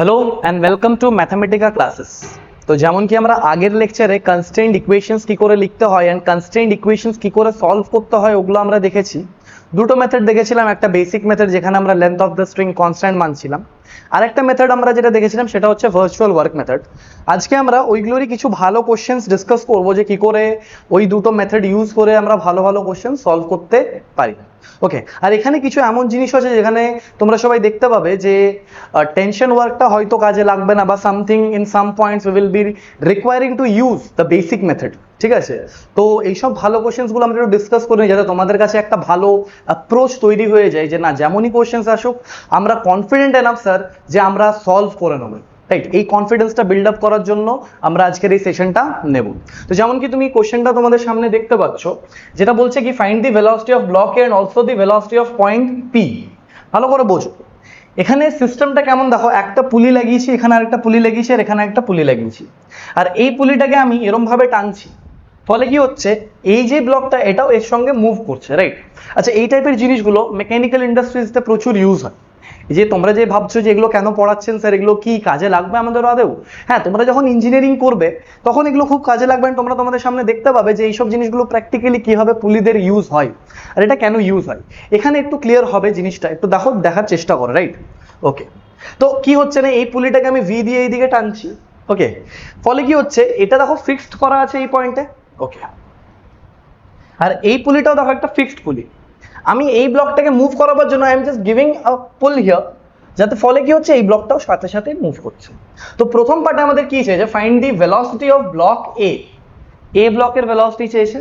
Hello and welcome to Mathematica classes. তো যেমন কি আমরা আগের লেকচারে কনস্ট্রেন্ট ইকুয়েশনস কি করে লিখতে হয় অ্যান্ড কনস্ট্রেন্ট ইকুয়েশনস কি করে সলভ করতে হয় ওগুলো আমরা দেখেছি। দুটো মেথড দেখেছিলাম, একটা বেসিক মেথড যেখানে আমরা length of the string constant মানছিলাম, আর একটা মেথড আমরা যেটা দেখেছিলাম সেটা হচ্ছে ভার্চুয়াল ওয়ার্ক মেথড। আজকে আমরা ওইগুলোরই কিছু ভালো কোশ্চেন্স ডিসকাস করবো যে কি করে ওই দুটো মেথড ইউজ করে আমরা ভালো ভালো কোশ্চেন সলভ করতে পারি। ওকে, আর এখানে কিছু এমন জিনিস আছে যেখানে তোমরা সবাই দেখতে পাবে যে টেনশন ওয়ার্কটা হয়তো কাজে লাগবে না বা something in some points we will be recurring to use the basic method. ঠিক আছে, তো এইসব ভালো কোশ্চেন্সগুলো আমরা একটু ডিসকাস করে নিই যাতে তোমাদের কাছে একটা ভালো অ্যাপ্রোচ তৈরি হয়ে যায় যে না, যেমনই কোশ্চেন্স আসুক আমরা কনফিডেন্ট এনাফ স্যার যে আমরা সলভ করে নেব। রাইট, এই কনফিডেন্সটা বিল্ড আপ করার জন্য আমরা আজকের এই সেশনটা নেব। তো যেমন কি তুমি কোশ্চেনটা তোমাদের সামনে দেখতে পাচ্ছ, যেটা বলছে কি find the velocity of block A and also the velocity of point P. ভালো করে বোঝো এখানে সিস্টেমটা কেমন, দেখো একটা পুলি লাগিয়েছি, এখানে আরেকটা পুলি লাগিয়েছি, আর এখানে একটা পুলি লাগিয়েছি, আর এই পুলিটাকে আমি এরম ভাবে টানছি, ফলে কি হচ্ছে এই যে ব্লকটা এটাও এর সঙ্গে মুভ করছে। রাইট, আচ্ছা এই টাইপের জিনিসগুলো মেকানিক্যাল ইন্ডাস্ট্রিজতে প্রচুর ইউজ হয়। যে তোমরা যে ভাবছো যে এগুলো কেন পড়াচ্ছেন স্যার, এগুলো কি কাজে লাগবে আমাদের আদেও? হ্যাঁ, তোমরা যখন ইঞ্জিনিয়ারিং করবে তখন এগুলো খুব কাজে লাগবে। তোমরা তোমাদের সামনে দেখতে পাবে যে এইসব জিনিসগুলো প্র্যাকটিক্যালি কিভাবে পুলিদের ইউজ হয় আর এটা কেন ইউজ হয়, এখানে একটু ক্লিয়ার হবে জিনিসটা, একটু দেখো, দেখার চেষ্টা করো। রাইট, ওকে, তো কি হচ্ছে না, এই পুলিটাকে আমি ভি দিয়ে এইদিকে টানছি। ওকে, ফলে কি হচ্ছে এটা দেখো ফিক্সড করা আছে এই পয়েন্টে। ওকে, আর এই পুলিটাও দেখো একটা ফিক্সড পুলি। আমি এই ব্লকটাকে মুভ করাবার জন্য I am just giving a pool here, যাতে ফলে কি হচ্ছে এই ব্লকটাও সাথে সাথে মুভ করছে। তো প্রথম পার্টে আমাদের কি চেয়েছে, find the velocity of block এ ব্লকের ভেলোসিটি চেয়েছে।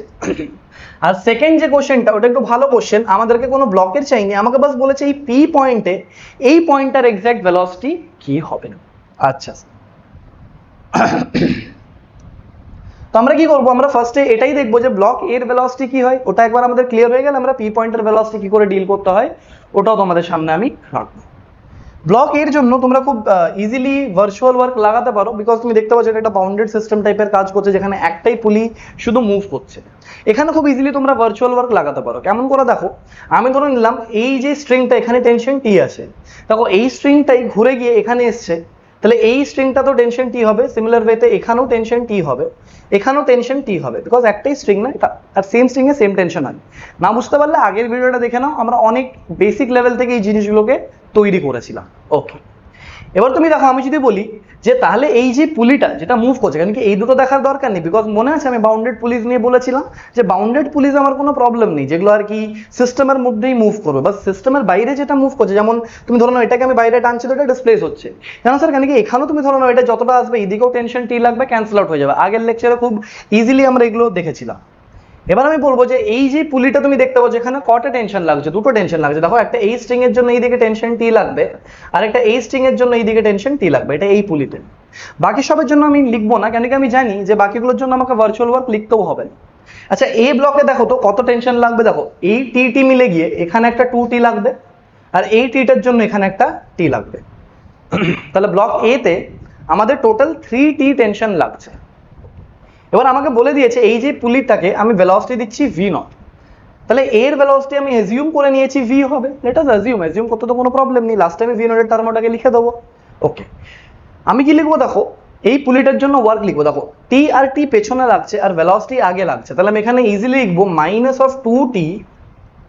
আর সেকেন্ড যে কোশ্চেনটা ওটা একটু ভালো কোশ্চেন, আমাদেরকে কোনো ব্লকের চাইনি, আমাকে বাস বলেছে এই পি পয়েন্টে এই পয়েন্টটার এক্সাক্ট ভেলোসিটি কি হবে না। আচ্ছা, তো আমরা কি করবো, আমরা ফার্স্টে এটাই দেখবো যে ব্লক এর ভেলোসিটি কি হয়, ওটা একবার আমাদের ক্লিয়ার হয়ে গেল, আমরা পি পয়েন্টের ভেলোসিটি কি করে ডিল করতে হয় ওটাও তোমাদের সামনে আমি রাখবো। ব্লক এর জন্য তোমরা খুব ইজিলি ভার্চুয়াল ওয়ার্ক লাগাতে পারো, বিকজ তুমি দেখতে পাচ্ছ এটা একটা বাউন্ডেড সিস্টেম টাইপের কাজ করছে যেখানে একটাই পুলি শুধু মুভ করছে। এখানে খুব ইজিলি তোমরা ভার্চুয়াল ওয়ার্ক লাগাতে পারো। কেমন করে দেখো, আমি ধরে নিলাম এই যে স্ট্রিংটা এখানে টেনশন টি আছে, দেখো এই স্ট্রিংটাই ঘুরে গিয়ে এখানে এসছে, তাহলে এই স্ট্রিংটা তো টেনশন টি হবে, সিমিলার ওয়েতে এখানেও টেনশন টি হবে, এখানেও টেনশন টি হবে, বিকজ একটাই স্ট্রিং না এটা, আর সেম স্ট্রিং এ সেম টেনশন হয়। না বুঝতে পারলে আগের ভিডিওটা দেখে নাও, আমরা অনেক বেসিক লেভেল থেকে এই জিনিসগুলোকে তৈরি করেছিলাম। ওকে, এবার তুমি দেখো আমি যদি বলি যে তাহলে এই যে পুলিটা যেটা মুভ করছে, কারণ কি এই দুটো দেখার দরকার নেই, বিকজ মনে আছে আমি বাউন্ডেড পুলিশ নিয়ে বলেছিলাম যে বাউন্ডেড পুলিশ আমার কোনো প্রবলেম নেই, যেগুলো আর কি সিস্টেমের মধ্যেই মুভ করবে, বাস সিস্টেমের বাইরে যেটা মুভ করছে, যেমন তুমি ধরো না এটাকে আমি বাইরে টানছি তো এটা ডিসপ্লেস হচ্ছে, কেন স্যার, কেন কি এখানেও তুমি ধরো না এটা যতটা আসবে এদিকেও টেনশন টি লাগবে, ক্যান্সেল আউট হয়ে যাবে। আগের লেকচারে খুব ইজিলি আমরা এগুলো দেখেছিলাম। এবার আমি বলবো যে এই যে পুলিটা তুমি দেখতে পাচ্ছ এখানে কটা টেনশন লাগছে, দুটো টেনশন লাগছে। দেখো একটা এই স্ট্রিং এর জন্য এইদিকে টেনশন টি লাগবে, আর একটা এই স্ট্রিং এর জন্য এইদিকে টেনশন টি লাগবে, এটা এই পুলিতে। বাকি সবের জন্য আমি লিখবো না, কেন কি আমি জানি যে বাকিগুলোর জন্য আমাকে ভার্চুয়াল ওয়ার্ক লিখতেও হবে। আচ্ছা, এই ব্লকে দেখো তো কত টেনশন লাগবে, দেখো এই টি টি মিলে গিয়ে এখানে একটা 2t লাগবে, আর এই টিটার জন্য এখানে একটা টি লাগবে। তাহলে ব্লক এ তে আমাদের টোটাল 3t টেনশন লাগছে। এবার আমাকে বলে দিয়েছে এই যে পুলিটাকে আমি ভেলোসিটি দিচ্ছি ভি নট, তাহলে এর ভেলোসিটি আমি অ্যাজিউম করে নিয়েছি ভি হবে। লেট আস অ্যাজিউম করতে তো কোনো প্রবলেম নেই, লাস্ট টাইমে ভি নটের টার্ম ওটাকে লিখে দেবো। ওকে, আমি কি লিখবো, দেখো এই পুলিটার জন্য ওয়ার্ক লিখবো, দেখো টি আর টি পেছনে লাগছে আর ভেলোসিটি আগে লাগছে, তাহলে আমি এখানে ইজিলি লিখবো -2t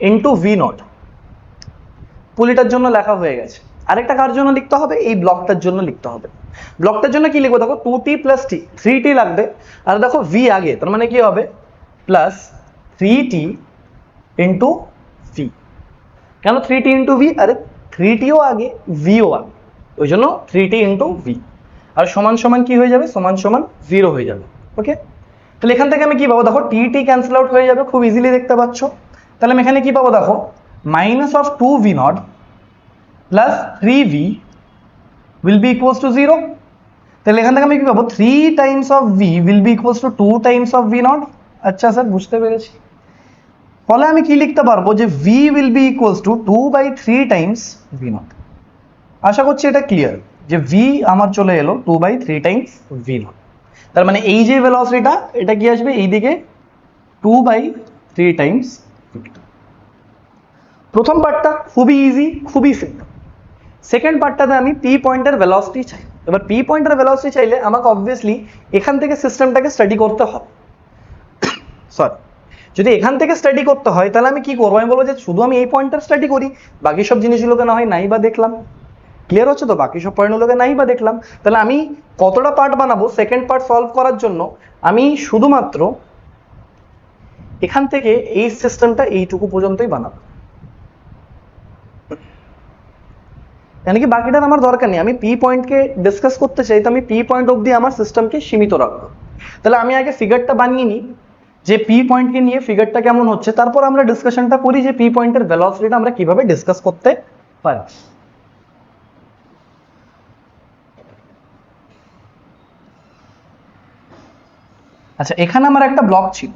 ইন্টু ভি নট। পুলিটার জন্য লেখা হয়ে গেছে। আরেকটা কার জন্য লিখতে হবে, এই ব্লকটার জন্য লিখতে হবে। ব্লকটার জন্য কি লিখবো, দেখো 2t প্লাস টি, 3t লাগবে, আর দেখো ভি আগে, তার মানে কি হবে প্লাস 3t ইন্টু ভি। কেন 3t ইন্টু ভি, আরে 3tও আগে ভিও আগে, ওই জন্য 3t ইন্টু ভি, আর সমান সমান কি হয়ে যাবে, সমান সমান 0 হয়ে যাবে। ওকে, তাহলে এখান থেকে আমি কি পাবো, দেখো টি টি ক্যান্সেল আউট হয়ে যাবে, খুব ইজিলি দেখতে পাচ্ছ। তাহলে আমি এখানে কি পাবো, দেখো -2v0 plus 3v will be equals to 0। তাহলে এখান থেকে আমি কি পাবো, 3 Times of v will be equals to 2 Times of v0। আচ্ছা স্যার, বুঝতে পেরেছি। ফলে আমি কি লিখতে পারবো যে v will be equals to 2/3 Times v0। আশা করছি এটা ক্লিয়ার যে v আমার চলে এলো 2/3 টাইমস v0। তার মানে এই যে ভেলোসিটিটা এটা কি আসবে এইদিকে 2/3 টাইমস। প্রথম পার্টটা খুবই ইজি, খুবই সিম্পল। সেকেন্ড পার্টটাতে আমি পি পয়েন্টের ভেলোসিটি চাই। এবার পি পয়েন্টের ভেলোসিটি চাইলে আমাকে অবভিয়াসলি এখান থেকে সিস্টেমটাকে স্টাডি করতে হবে। সরি, যদি এখান থেকে স্টাডি করতে হয় তাহলে আমি কি করবো, আমি বলবো যে শুধু আমি এই পয়েন্টটা স্টাডি করি, বাকি সব জিনিসগুলোকে না হয় নাই বা দেখলাম। ক্লিয়ার হচ্ছে তো? বাকি সব পয়েন্টগুলোকে নাই বা দেখলাম। তাহলে আমি কতটা পার্ট বানাবো সেকেন্ড পার্ট সলভ করার জন্য, আমি শুধুমাত্র এখান থেকে এই সিস্টেমটা এইটুকু পর্যন্তই বানাবো, মানে কি বাকিটার আমার দরকার নেই। আমি পি পয়েন্টকে ডিসকাস করতে চাই, তো আমি পি পয়েন্ট অবধি আমার সিস্টেমকে সীমিত রাখবো। তাহলে আমি আগে ফিগারটা বানিয়ে নিই যে পি পয়েন্টকে নিয়ে ফিগারটা কেমন হচ্ছে, তারপর আমরা ডিসকাশনটা করি যে পি পয়েন্টের ভেলোসিটিটা আমরা কিভাবে ডিসকাস করতে পারি। আচ্ছা, এখানে আমার একটা ব্লক ছিল,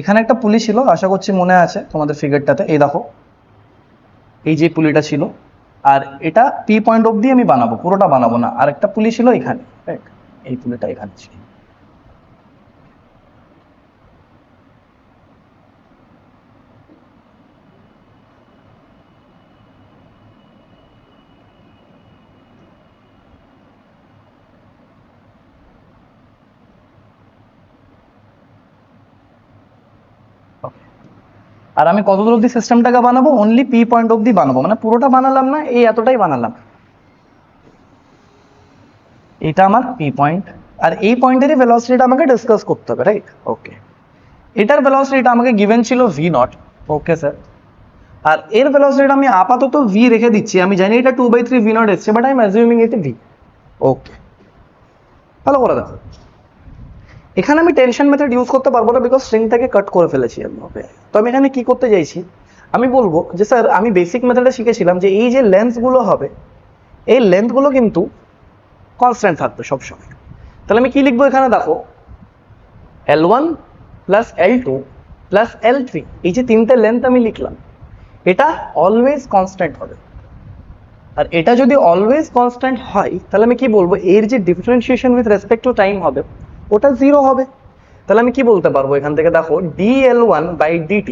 এখানে একটা পুলি ছিল, আশা করছি মনে আছে তোমাদের ফিগারটাতে। এই দেখো, এই যে পুলিটা ছিল, আর এটা পি পয়েন্ট অবধি আমি বানাবো, পুরোটা বানাবো না। আর একটা পুলি ছিল এখানে, এই পুলিটা এখানে ছিল। আর আমি কত দূর অবধি সিস্টেমটাকে বানাবো, অনলি পি পয়েন্ট অবধি বানাবো, মানে পুরোটা বানালাম না, এই এতটাই বানালাম। এটা আমার পি পয়েন্ট, আর এই পয়েন্টেরই ভেলোসিটিটা আমাকে ডিসকাস করতে হবে, রাইট? ওকে, এটার ভেলোসিটিটা আমাকে গিভেন ছিল ভি নট। ওকে স্যার, আর এর ভেলোসিটিটা আমি আপাতত ভি রেখে দিচ্ছি। আমি জানি এটা 2/3 ভি নট এসছে, but I am assuming it V. Okay, ভালো করে দেখো, এখানে আমি টেনশন মেথড ইউজ করতে পারবো না, বিকজ স্ট্রিংটাকে কাট করে ফেলেছি আমি। ওকে, তো আমি এখানে কি করতে চাইছি, আমি বলবো যে স্যার আমি বেসিক মেথডে শিখেছিলাম যে এই যে লেন্থগুলো হবে, এই লেন্থগুলো কিন্তু কনস্ট্যান্ট থাকবে সবসময়। তাহলে আমি কি লিখবো এখানে দেখো, L1 plus L2 plus L3, এই যে তিনটে লেন্থ আমি লিখলাম, এটা অলওয়েজ কনস্ট্যান্ট হবে। আর এটা যদি অলওয়েজ কনস্ট্যান্ট হয়, তাহলে আমি কি বলবো, এর যে differentiation with respect to time হবে, ওটা 0 হবে। তাহলে আমি কি বলতে পারবো এখান থেকে দেখো, dL1/dt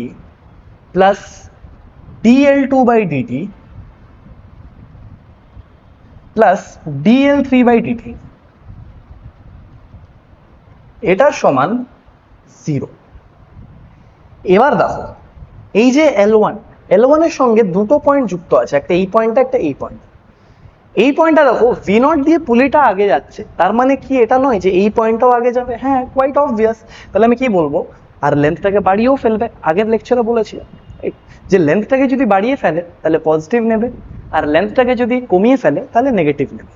plus dL2/dt plus dL3/dt, এটা সমান 0। এবার দেখো, এই যে L1 এর সঙ্গে দুটো পয়েন্ট যুক্ত আছে, একটা এই পয়েন্টটা, একটা এই পয়েন্ট। এই পয়েন্টটা দেখো ভি নট দিয়ে পুলিটা আগে যাচ্ছে, তার মানে কি এটা নয় যে এই পয়েন্টটাও আগে যাবে? হ্যাঁ, কোয়াইট অবভিয়াস। তাহলে আমি কি বলবো, আর লেন্থটাকে বাড়িয়েও ফেলবে। আগের লেকচারে বলেছি যে লেন্থটাকে যদি বাড়িয়ে ফেলে তাহলে পজিটিভ নেবে, আর লেন্থটাকে যদি কমিয়ে ফেলে তাহলে নেগেটিভ নেবে।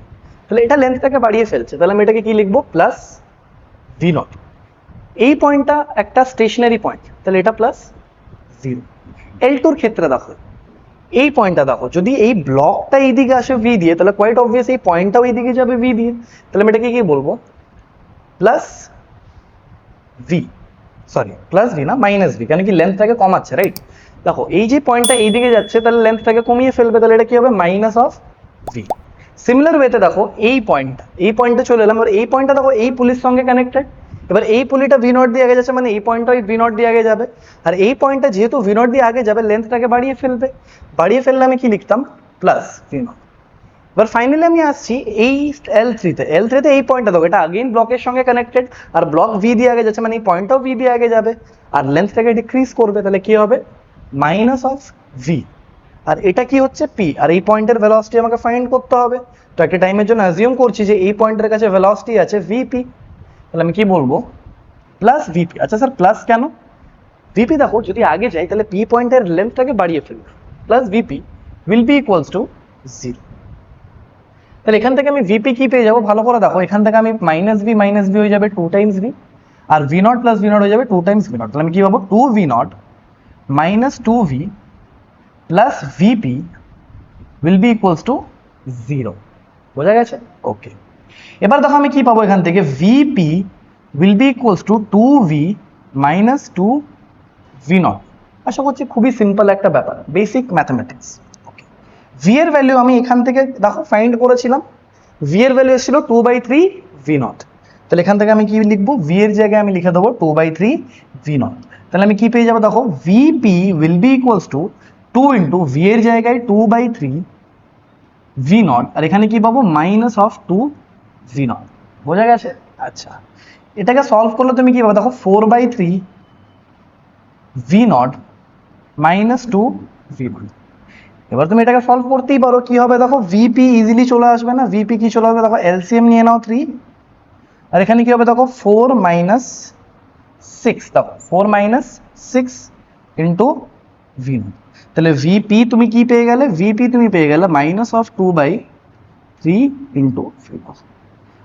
তাহলে এটা লেন্থটাকে বাড়িয়ে ফেলছে, তাহলে আমি এটাকে কি লিখবো, প্লাস ভি নট। এই পয়েন্টটা একটা স্টেশনারি পয়েন্ট, তাহলে এটা প্লাস 0। L2 ক্ষেত্রে দেখো, এই পয়েন্টটা দেখো, যদি এই ব্লকটা এইদিকে আসে ভি দিয়ে, তাহলে কোয়াইট অবভিয়াস এই পয়েন্টটাও এইদিকে যাবে ভি দিয়ে। তাহলে আমি এটাকে কি বলবো, plus V, sorry plus V না, মাইনাস ভি, কেন কি লেন্থটাকে কমাচ্ছে, রাইট? দেখো এই যে পয়েন্টটা এইদিকে যাচ্ছে, তাহলে লেন্থটাকে কমিয়ে ফেলবে, তাহলে এটা কি হবে, মাইনাস অফ ভি। সিমিলার ওয়েতে দেখো এই পয়েন্টটা চলে এলাম, আর এই পয়েন্টটা দেখো এই পুলির সঙ্গে কানেক্টেড। এবার এই পুলিটা ভি নট দিয়ে আগে যাচ্ছে, মানে এই পয়েন্টটা ভি নট দিয়ে আগে যাবে। আর এই পয়েন্টটা যেহেতু ভি নট দিয়ে আগে যাবে, লেন্থটাকে বাড়িয়ে ফেললে আমি কি লিখতাম, প্লাস ভি নট। এবার ফাইনালি আমি আসছি এই L3তে এই পয়েন্টটা দেখো, এটা আগেইন ব্লকের সঙ্গে কানেক্টেড, আর ব্লক ভি দিয়ে আগে যাচ্ছে, মানে এই পয়েন্টটাও ভি দিয়ে আগে যাবে, আর লেন্থটাকে ডিক্রিজ করবে, তাহলে কি হবে, মাইনাস অফ ভি। আর এটা কি হচ্ছে, পি, আর এই পয়েন্টের ভেলোসিটি আমাকে ফাইন্ড করতে হবে। তো একটা টাইমের জন্য অ্যাজিউম করছি যে এই পয়েন্টের কাছে ভেলোসিটি আছে ভিপি, তাহলে আমি কি বলবো, প্লাস ভিপি। আচ্ছা স্যার প্লাস কেন? ভিপি দেখো যদি আগে যাই তাহলে পি পয়েন্টের লেন্থটাকে বাড়িয়ে ফেলবে, plus VP will be equals to 0। তাহলে এখান থেকে আমি ভিপি কি পেয়ে যাবো, ভালো করে দেখো, এখান থেকে আমি মাইনাস ভি হয়ে যাবে 2 টাইমস ভি, আর V not plus V not হয়ে যাবে 2 টাইমস ভি নট। তাহলে আমি কি পাবো, 2 V naught minus 2 V plus VP will be equals to 0। বোঝা গেছে? ওকে, এবার দেখো আমি কি পাবো এখান থেকে, VP will be equals to 2v minus 2v naught. আশা করছি খুবই সিম্পল একটা ব্যাপার, বেসিক ম্যাথমেটিক্স। ওকে, ভি এর ভ্যালু আমি এখান থেকে দেখো ফাইন্ড করেছিলাম, ভি এর ভ্যালু এসেছিল 2/3 ভি নট। তাহলে এখান থেকে আমি কি লিখবো, ভি এর জায়গায় আমি লিখে দেবো 2/3 ভি নট। তাহলে আমি কি পেয়ে যাবো দেখো, VP will be equals two 2 into V এর জায়গায় 2/3 ভি নট, আর এখানে কি পাবো মাইনাস অফ 2 ভি নট। বোঝা গেছে? আচ্ছা, এটাকে সলভ করলে তুমি কি পাবো দেখো, 4/3 V naught minus 2 V naught. এবার তুমি এটাকে সলভ করতেই পারো, কি হবে দেখো, ভিপি ইজিলি চলে আসবে না, ভিপি কি চলে আসবে দেখো, এলসিএম নিয়ে নাও 3, আর এখানে কি হবে দেখো 4 মাইনাস 6, দেখো 4 মাইনাস 6 ইন্টু ভি নট। তাহলে ভিপি তুমি কি পেয়ে গেলে, ভিপি তুমি পেয়ে গেলে minus of 2/3 into V naught.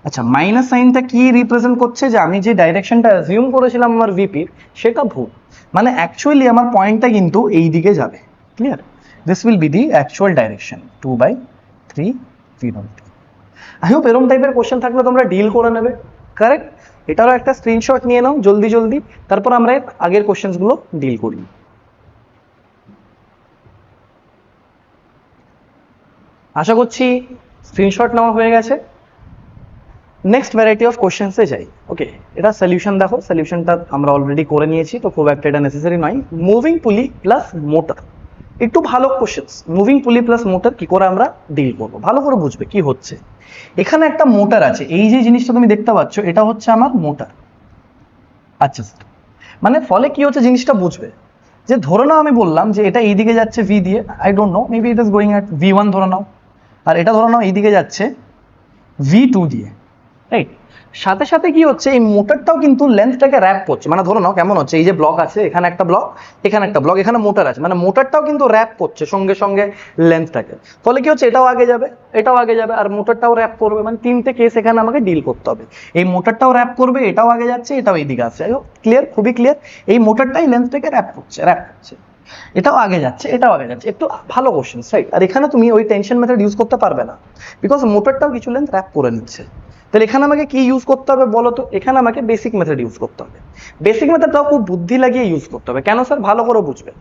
আচ্ছা, মাইনাস সাইনটা কি রিপ্রেজেন্ট করছে, যে আমি যে ডাইরেকশনটা অ্যাজিউম করেছিলাম আমার ভিপির সেটা ভুল, মানে অ্যাকচুয়ালি আমার পয়েন্টটা কিন্তু এই দিকে যাবে। Clear? This will be the actual direction 2/3 V not. I hope এরকম টাইপের কোশ্চেন থাকলে তোমরা ডিল করে নেবে। কারেক্ট? এটারও একটা স্ক্রিনশট নিয়ে নাও জলদি জলদি, তারপর আমরা আগের কোশ্চেনগুলো ডিল করি। আশা করছি স্ক্রিনশট নেওয়া হয়ে গেছে। নেক্সট ভ্যারাইটি অফ কোশ্চেন্সে যাই। ওকে, এটা সলিউশন দেখো, সলিউশনটা আমরা অলরেডি করে নিয়েছি, তো খুব একটা এটা নেসেসারি নয়। মুভিং পুলি প্লাস মোটর, একটু ভালো কোশ্চেন্স। মুভিং পুলি প্লাস মোটর কি করে আমরা ডিল করবো, ভালো করে বুঝবে কি হচ্ছে। এখানে একটা মোটর আছে, এই যে জিনিসটা তুমি দেখতে পাচ্ছ এটা হচ্ছে আমার মোটর। আচ্ছা স্যার, মানে ফলে কি হচ্ছে জিনিসটা বুঝবে, যে ধরে নাও আমি বললাম যে এটা এইদিকে যাচ্ছে ভি দিয়ে, I don't know, maybe it is going at V1 ধরে নাও, আর এটা ধরে নাও এইদিকে যাচ্ছে V2 দিয়ে, রাইট? সাথে সাথে কি হচ্ছে, এই মোটরটাও কিন্তু লেন্থটাকে র্যাপ করছে, মানে ধরে নাও কেমন হচ্ছে, এই যে ব্লক আছে, এখানে একটা ব্লক, এখানে একটা ব্লক, এখানে মোটর আছে, মানে মোটরটাও কিন্তু র্যাপ করছে সঙ্গে সঙ্গে লেন্থটাকে। ফলে কি হচ্ছে, এটাও আগে যাবে, এটাও আগে যাবে, আর মোটরটাও র্যাপ করবে, মানে তিনটে কেস এখানে আমাকে ডিল করতে হবে। এই মোটরটাও র্যাপ করবে, এটাও আগে যাচ্ছে, এটাও এইদিকে আসছে। ক্লিয়ার? খুবই ক্লিয়ার। এই মোটরটাই লেন্থটাকে র্যাপ করছে, এটাও আগে যাচ্ছে, এটাও আগে যাচ্ছে। একটু ভালো কোশ্চেন, রাইট? আর এখানে তুমি ওই টেনশন মেথড ইউজ করতে পারবে না, বিকজ মোটরটাও কিছু লেন্থ র্যাপ করে নিচ্ছে। তাহলে এখানে আমাকে কি ইউজ করতে হবে বলো তো, এখানে আমাকে বেসিক মেথড ইউজ করতে হবে। বেসিক মেথডটাও খুব বুদ্ধি লাগিয়ে ইউজ করতে হবে। কেন স্যার? ভালো করে বুঝবে।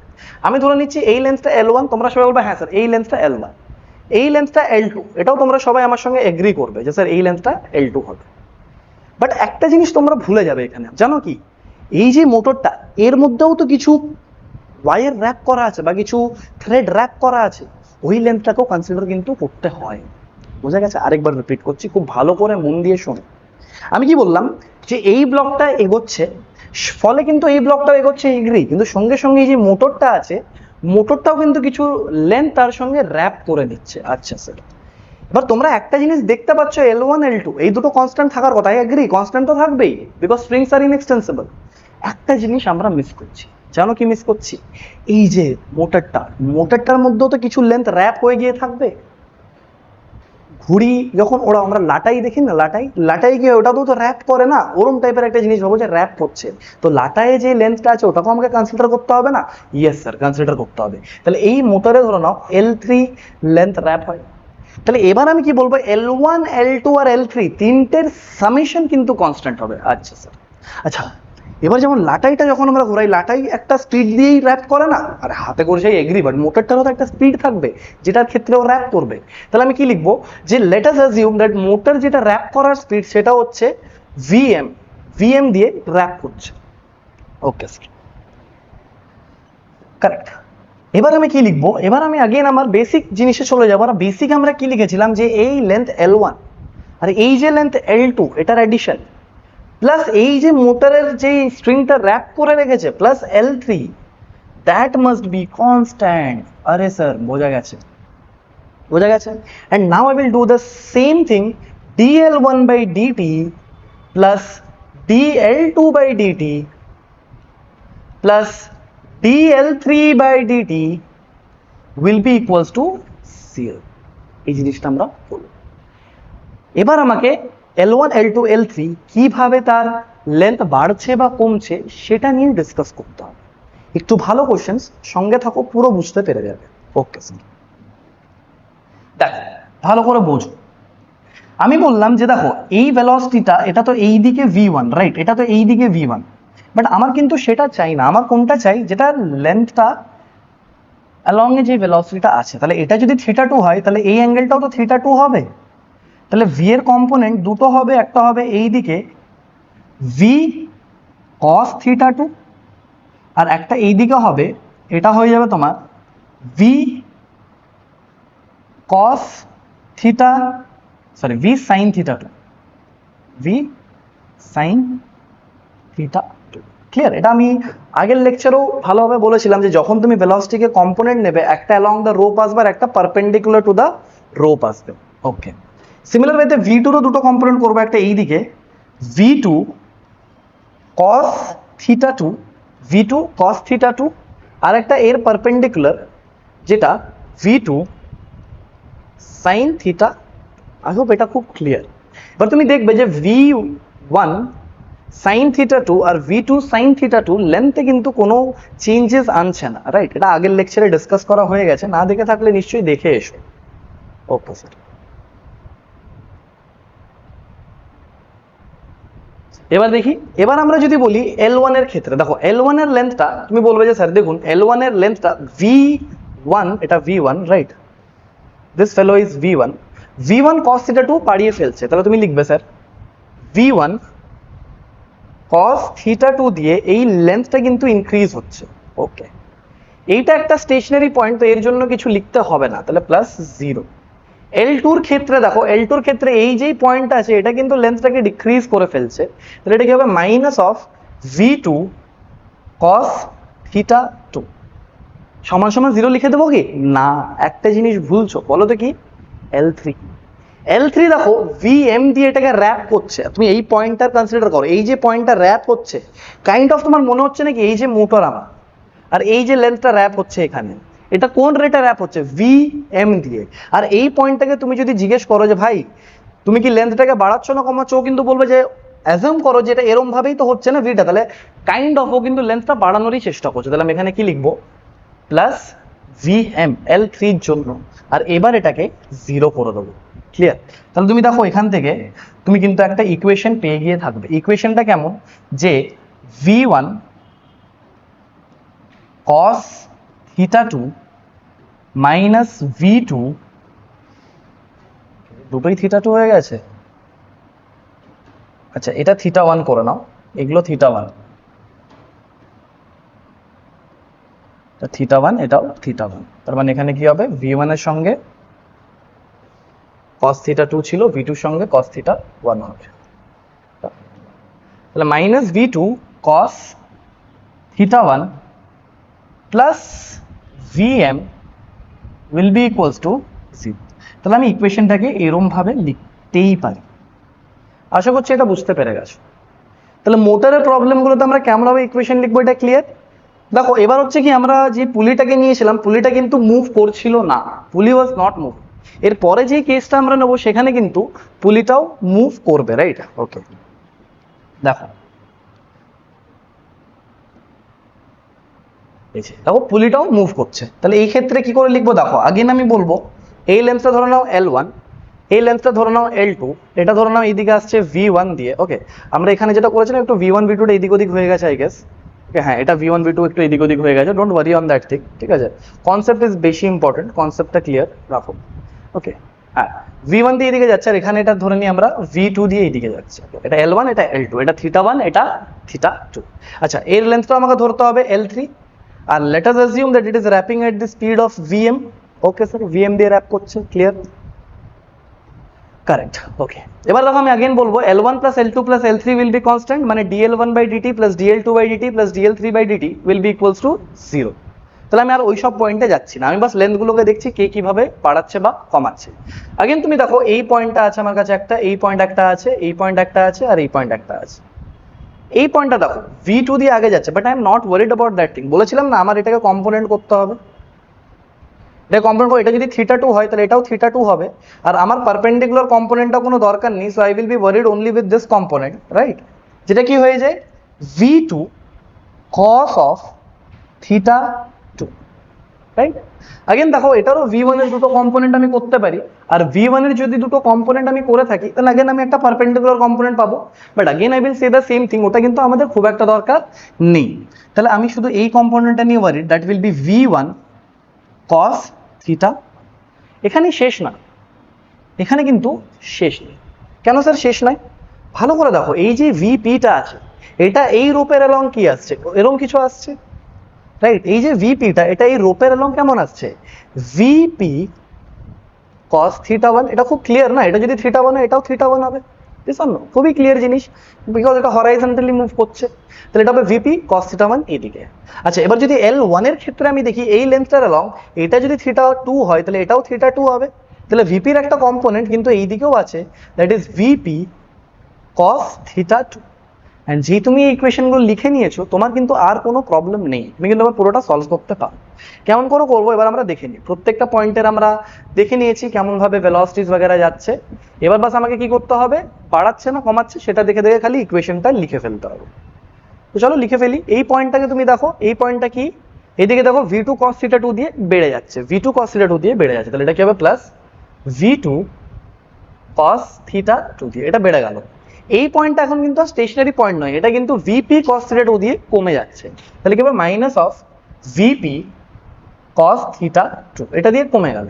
আমি ধরে নিচ্ছি এই লেন্থটা L1, তোমরা সবাই বলবে হ্যাঁ স্যার এই লেন্থটা L1, এই লেন্থটা L2, এটাও তোমরা সবাই আমার সঙ্গে এগ্রি করবে যে স্যার এই লেন্থটা L2 হবে। বাট একটা জিনিস তোমরা ভুলে যাবে এখানে, জানো কি, এই যে মোটরটা, এর মধ্যেও তো কিছু ওয়াইর র্যাপ করা আছে বা কিছু থ্রেড র্যাপ করা আছে, ওই লেন্থটাকেও কনসিডার কিন্তু করতে হয়। বোঝা গেছে? আরেকবার রিপিট করছি, খুব ভালো করে মন দিয়ে শোনো। আমি কি বললাম, যে এই ব্লকটা এগোচ্ছে, ফলে কিন্তু এই ব্লকটাও এগোচ্ছে, এগ্রি, কিন্তু সঙ্গে সঙ্গে এই যে মোটরটা আছে, মোটরটাও কিন্তু কিছু লেন্থ তার সঙ্গে র্যাপ করে নিচ্ছে। আচ্ছা স্যার, এবার তোমরা একটা জিনিস দেখতে পাচ্ছ, L1 L2 এই দুটো কনস্ট্যান্ট থাকার কথা, এগ্রি, কনস্ট্যান্ট তো থাকবেই, বিকজ স্ট্রিংস আর ইনএক্সটেন্সিবল। একটা জিনিস আমরা মিস করছি, জানো কি মিস করছি? এই যে মোটরটার মধ্যেও তো কিছু লেন্থ র্যাপ হয়ে গিয়ে থাকবে। ঘুড়ি যখন ওরা, আমরা লাটাই দেখি না, লাটাই গিয়ে ওটাতেও তো র্যাপ করে না, ওরম টাইপের একটা জিনিস ভাবো যে র্যাপ করছে। তো লাটায়ে যে লেন্থটা আছে ওটাকেও আমাকে কনসিডার করতে হবে না? ইয়েস স্যার, কনসিডার করতে হবে। তাহলে এই মোটরে ধরো নাও L3 লেন্থ র্যাপ হয়। তাহলে এবার আমি কি বলবো, L1 L2 আর L3 তিনটের সামেশন কিন্তু কনস্ট্যান্ট হবে। আচ্ছা স্যার, আচ্ছা এবার যেমন লাটাইটা যখন আমরা ঘোরাই, লাটাই একটা স্পিড দিয়েই র্যাপ করে না, আর হাতে করে সেই এগ্রি, বাট মোটরটারও তো একটা স্পিড থাকবে যেটার ক্ষেত্রে ও র্যাপ করবে। তাহলে আমি কি লিখবো, যে let us assume that motor যেটা র্যাপ করার স্পিড সেটা হচ্ছে ভিএম দিয়ে র্যাপ করছে। Okay sir, correct. এবার আমি কি লিখবো, এবার আমি আগেন আমার বেসিক জিনিসে চলে যাবো। আর বেসিক আমরা কি লিখেছিলাম, যে এই লেন্থ L1 আর এই যে লেন্থ L2 এটার অ্যাডিশন, প্লাস এই যে মোটরের যে স্ট্রিংটা র্যাপ করে রেখেছে plus L3, that must be constant. আরে স্যার, বোঝা গেছে? And now I will do the same thing, dL1/dt plus dL2/dt plus dL3/dt will be equals to 0। এই জিনিসটা আমরা করব। এবার আমাকে L1 L2 L3 কিভাবে তার লেন্থ বাড়ছে বা কমছে সেটা নিয়ে ডিসকাস করতে হবে। একটু ভালো কোশ্চেন্স, সঙ্গে থাকো, পুরো বুঝতে পেরে যাবে। ওকে স্যার, দেখো ভালো করে বোঝো। আমি বললাম যে দেখো এই ভেলোসিটিটা, এটা তো এই দিকে V1, রাইট? এটা তো এই দিকে V1, বাট আমার কিন্তু সেটা চাই না। আমার কোনটা চাই, যেটা লেন্থটা অ্যালং এ যে ভেলোসিটিটা আছে, তাহলে এটা যদি θ2 হয় তাহলে এই অ্যাঙ্গেলটাও তো θ2 হবে। তাহলে ভি এর কম্পোনেন্ট দুটো হবে, একটা হবে এই দিকে ভি cos θ2 আর একটা এই দিকে হবে, এটা হয়ে যাবে তোমার ভি cos থিটা, sorry V sin θ2, V sin θ2। Clear? এটা আমি আগের লেকচারেও ভালোভাবে বলেছিলাম যে যখন তুমি ভেলোসিটিকে কম্পোনেন্ট নেবে, একটা অ্যালং দ্য রোপ আসবে আর একটা পারপেন্ডিকুলার টু দ্য রোপ আসবে। ওকে, সিমিলার ওয়েতে ভি2রও দুটো কম্পোনেন্ট করবো, একটা এই দিকে ভি2 cos θ2, ভি2 cos θ2 আর একটা এর পারপেন্ডিকুলার যেটা ভি2 sin θ। আই হোপ এটা খুব ক্লিয়ার। এবার তুমি দেখবে যে ভি1 sin θ2 আর ভি2 sin θ2 লেন্থে কিন্তু কোনো চেঞ্জেস আনছে না, রাইট? এটা আগের লেকচারে ডিসকাস করা হয়ে গেছে, না দেখে থাকলে নিশ্চয়ই দেখে এসো। ওকে স্যার, এবার দেখি, এবার আমরা যদি বলি L1 এর ক্ষেত্রে, দেখো L1 এর লেন্থটা তুমি বলবে যে স্যার দেখুন L1 এর লেন্থটা V1, এটা V1, right? This fellow is V1, V1 cos θ2 বাড়িয়ে ফেলছে, তাহলে তুমি লিখবে স্যার V1 cos θ2 দিয়ে এই লেন্থটা কিন্তু ইনক্রিজ হচ্ছে। ওকে, এইটা একটা স্টেশনারি পয়েন্ট, তো এর জন্য কিছু লিখতে হবে না, তাহলে প্লাস 0। L2 এর ক্ষেত্রে দেখো, L2 এর ক্ষেত্রে এই যেই পয়েন্টটা আছে এটা কিন্তু লেন্থটাকে ডিক্রিজ করে ফেলছে, তাহলে এটা কি হবে মাইনাস অফ V2 cos θ2 সমান সমান 0 লিখে দেবো কি না? একটা জিনিস ভুলছো, বলো তো কি? L3 দেখো VM দিয়ে এটাকে র্যাপ করছে, তুমি এই পয়েন্টটা কনসিডার করো, এই যে পয়েন্টটা র্যাপ হচ্ছে কাইন্ড অফ তোমার মনে হচ্ছে নাকি এই যে মোটর আমার আর এই যে লেন্থটা র্যাপ হচ্ছে এখানে, এটা কোন রেটে র্যাপ হচ্ছে? VM দিয়ে। আর এই পয়েন্টটাকে তুমি যদি জিজ্ঞেস করো যে ভাই তুমি কি লেন্থটাকে বাড়াচ্ছ না কমাচ্ছ, ও কিন্তু বলবে যে অ্যাজিউম করো যে এটা এরম ভাবেই তো হচ্ছে না ভিটা, তাহলে কাইন্ড অফ ও কিন্তু লেন্থটা বাড়ানোরই চেষ্টা করছে। তাহলে আমি এখানে কি লিখবো? প্লাস VM L3 এর জন্য, আর এবার এটাকে 0 করে দেবো। ক্লিয়ার? তাহলে তুমি দেখো এখান থেকে তুমি কিন্তু একটা ইকুয়েশন পেয়ে গিয়ে থাকবে। ইকুয়েশনটা কেমন? যে V1 cos θ2 মাইনাস V2, দুটোই θ2 হয়ে গেছে। আচ্ছা, এটা θ1 করে নাও, এগুলো θ1, θ1 এটাও θ1, তার মানে এখানে কি হবে? V1 এর সঙ্গে cos θ2 ছিল, V2 এর সঙ্গে cos θ1 হবে। তাহলে minus V2 cos θ1 plus VM will be equals to 0। তাহলে আমি ইকুয়েশনটাকে এরম ভাবে লিখতেই পারি। আশা করছি এটা বুঝতে পেরে গেছো। তাহলে মোটরের প্রবলেমগুলোতে আমরা কেমন ভাবে ইকুয়েশন লিখবো, এটা ক্লিয়ার? দেখো এবার হচ্ছে কি, আমরা যে পুলিটাকে নিয়েছিলাম, পুলিটা কিন্তু মুভ করছিল না, পুলি ওয়াজ নট মুভ। এর পরে যে কেসটা আমরা নেবো সেখানে কিন্তু পুলিটাও মুভ করবে, রাইট? ওকে, দেখো দেখো পুলিটাও মুভ করছে, তাহলে এই ক্ষেত্রে কি করে লিখবো? দেখো আগেন আমি বলবো এই লেন্থটা ধরে নাও L1, এই লেন্থটা ধরে নাও L2, এটা ধরে নাও এইদিকে আসছে V1 দিয়ে। ওকে, আমরা এখানে যেটা করেছিলাম একটু V1 V2 টা এদিক ওদিক হয়ে গেছে আই গেস। ওকে, হ্যাঁ এটা V1 V2 একটু এদিক ওদিক হয়ে গেছে, don't worry on that thing, ঠিক আছে? কনসেপ্ট ইজ বেশি ইম্পর্টেন্ট, কনসেপ্টটা ক্লিয়ার রাখো। ওকে, হ্যাঁ V1 দিয়ে এদিকে যাচ্ছে, আর এখানে এটা ধরে নিই আমরা V2 দিয়ে এইদিকে যাচ্ছে। এটা L1, এটা L2, এটা θ1, এটা θ2। আচ্ছা, এর লেন্থটা আমাকে ধরতে হবে L3, R let us assume that it is wrapping at the speed of VM। Okay sir, VM দিয়ে র্যাপ করছে, ক্লিয়ার? কারেক্ট। ওকে, এবার দেখো আমি अगेन বলবো L1 plus L2 plus L3 will be constant, মানে dL1 by dt plus dL2 by dt plus dL3 by dt will be equals to 0। তাহলে আমি আর ওই সব পয়েন্টে যাচ্ছি না, আমি বাস লেন্থগুলোকে দেখছি কে কিভাবে বাড়াচ্ছে বা কমাচ্ছে। अगेन তুমি দেখো এই পয়েন্টটা আছে আমার কাছে একটা, এই পয়েন্ট একটা আছে, এই পয়েন্ট একটা আছে, আর এই পয়েন্ট একটা আছে। এই পয়েন্টটা দেখো V2 দিয়ে আগে যাচ্ছে, but I am not worried about that thing. বলেছিলাম না আমার এটাকে কম্পোনেন্ট করতে হবে, এটা কম্পোনেন্ট করে, এটা যদি θ2 হয় তাহলে এটাও θ2 হবে, আর আমার পারপেন্ডিকুলার কম্পোনেন্টটা কোনো দরকার নেই, so I will be worried only with this component, right? যেটা কি হয়ে যায় V2 cos of θ2, right? Again দেখো এটারও V1 এর দুটো কম্পোনেন্ট আমি করতে পারি, আর V1 এর যদি দুটো কম্পোনেন্ট আমি করে থাকি তাহলে अगेन আমি একটা পারপেন্ডিকুলার কম্পোনেন্ট পাবো, but again I will say the same thing, ওটা কিন্তু আমাদের খুব একটা দরকার নেই। তাহলে আমি শুধু এই কম্পোনেন্টটা নিয়ে worried, that will be V1 cos theta. এখানে শেষ না, এখানে কিন্তু শেষ নেই। কেন স্যার শেষ নাই? ভালো করে দেখো, এই যে ভিপিটা আছে এটা এই রূপের অ্যালং কি আসছে, এরকম কিছু আসছে, রাইট? এই যে ভিপিটা এটা এই রূপের অ্যালং কেমন আসছে, ভিপি কস থিটা ওয়ান। এটা খুব ক্লিয়ার না? এটা যদি থিটা ওয়ান হয় এটাও থিটা ওয়ান হবে, খুবই ক্লিয়ার জিনিস, বিকজ এটা হরাইজন্টালি মুভ করছে। তাহলে এটা হবে ভিপি কস থিটা ওয়ান এইদিকে। আচ্ছা, এবার যদি এল ওয়ানের ক্ষেত্রে আমি দেখি এই লেন্থটার অ্যালং এটা যদি থিটা টু হয় তাহলে এটাও থিটা টু হবে। তাহলে ভিপির একটা কম্পোনেন্ট কিন্তু এই দিকেও আছে, that is VP cos theta two. And যেই তুমি এই ইকুয়েশনগুলো লিখে নিয়েছো তোমার কিন্তু আর কোনো প্রবলেম নেই, তুমি কিন্তু আবার পুরোটা সলভ করতে পারো। কেমন করে করবো এবার আমরা দেখে নিই। প্রত্যেকটা পয়েন্টের আমরা দেখে নিয়েছি কেমন ভাবে ভেলোসিটিস वगैरह যাচ্ছে। এবার বাস আমাকে কি করতে হবে, বাড়াচ্ছে না কমাচ্ছে সেটা দেখে দেখে খালি ইকুয়েশনটা লিখে ফেলতে হবে। তো চলো লিখে ফেলি। এই পয়েন্টটাকে তুমি দেখো, এই পয়েন্টটা কি, এদিকে দেখো V two cos theta two দিয়ে বেড়ে যাচ্ছে, V two cos theta two দিয়ে বেড়ে যাচ্ছে, তাহলে এটা কি হবে plus V two cos theta two দিয়ে, এটা বেড়ে গেল। এই পয়েন্টটা এখন কিন্তু স্টেশনারি পয়েন্ট নয়, এটা কিন্তু ভিপি কস থিটা টু দিয়ে কমে যাচ্ছে, তাহলে কি হবে minus of VP cos theta two, এটা দিয়ে কমে গেল।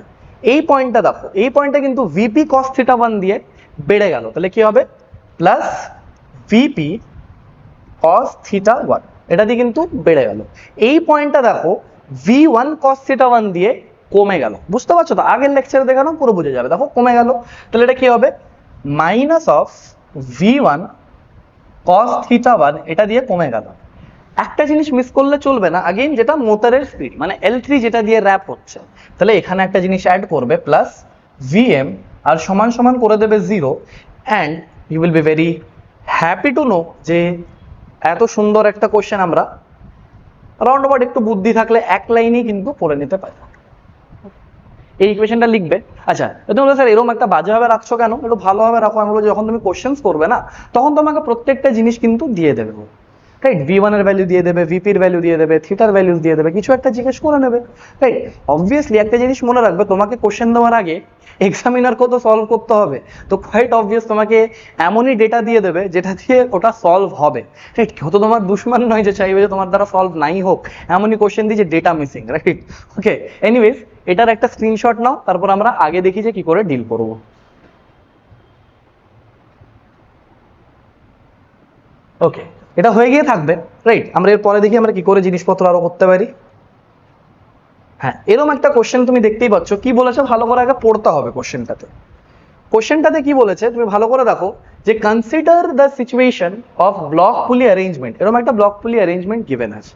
এই পয়েন্টটা দেখো, এই পয়েন্টটা কিন্তু ভিপি কস থিটা ওয়ান দিয়ে বেড়ে গেল, তাহলে কি হবে plus VP cos theta one, এটা দিয়ে কিন্তু বেড়ে গেল। এই পয়েন্টটা দেখো V one cos theta one দিয়ে কমে গেল, বুঝতে পারছো তো? আগের লেকচারে দেখানো পুরো বুঝে যাবে। দেখো কমে গেল, তাহলে এটা কি হবে minus of V one cos theta one, এটা দিয়ে কমে গেল। একটা জিনিস মিস করলে চলবে না, আগেন যেটা মোটরের স্পিড মানে L3 যেটা দিয়ে র্যাপ হচ্ছে, তাহলে এখানে একটা জিনিস অ্যাড করবে প্লাস Vm আর সমান সমান করে দেবে 0, and you will be very happy to know যে এত সুন্দর একটা কোশ্চেন আমরা রাউন্ড অ্যাবাউট একটু বুদ্ধি থাকলে এক লাইনেই কিন্তু পড়ে নিতে পারি। এই ইকুয়েশনটা লিখবে। আচ্ছা, তোমরা স্যার এরকম একটা বাজেভাবে রাখছো কেন, একটু ভালোভাবে রাখো। আমি বলবো যখন তুমি কোশ্চেন্স করবে না তখন তোমাকে প্রত্যেকটা জিনিস কিন্তু দিয়ে দেবে, রাইট? V1 এর ভ্যালু দিয়ে দেবে, ভিপির ভ্যালু দিয়ে দেবে, থিটার ভ্যালু দিয়ে দেবে, কিছু একটা জিজ্ঞেস করে নেবে, রাইট? অবভিয়াসলি একটা জিনিস মনে রাখবে, তোমাকে কোশ্চেন দেওয়ার আগে এক্সামিনারকেও তো সলভ করতে হবে, তো কোয়াইট অবভিয়াস তোমাকে এমনই ডেটা দিয়ে দেবে যেটা দিয়ে ওটা সলভ হবে, রাইট? কেউ তো তোমার দুশ্মন নয় যে চাইবে যে তোমার দ্বারা সলভ নাই হোক, এমনই কোশ্চেন দিয়ে যে ডেটা মিসিং, রাইট? ওকে, এনিওয়েজ এটার একটা স্ক্রিনশট নাও, তারপর আমরা আগে দেখি যে কি করে ডিল করবো। ওকে, এটা হয়ে গিয়ে থাকবে, রাইট? আমরা এর পরে দেখি আমরা কি করে জিনিসপত্র আরো করতে পারি। হ্যাঁ, এরকম একটা কোশ্চেন তুমি দেখতেই পাচ্ছ, কি বলেছে ভালো করে আগে পড়তে হবে কোশ্চেনটাতে। কোশ্চেনটাতে কি বলেছে তুমি ভালো করে দেখো, যে consider the situation of block pulley arrangement, এরকম একটা ব্লক পুলি অ্যারেঞ্জমেন্ট গিভেন আছে।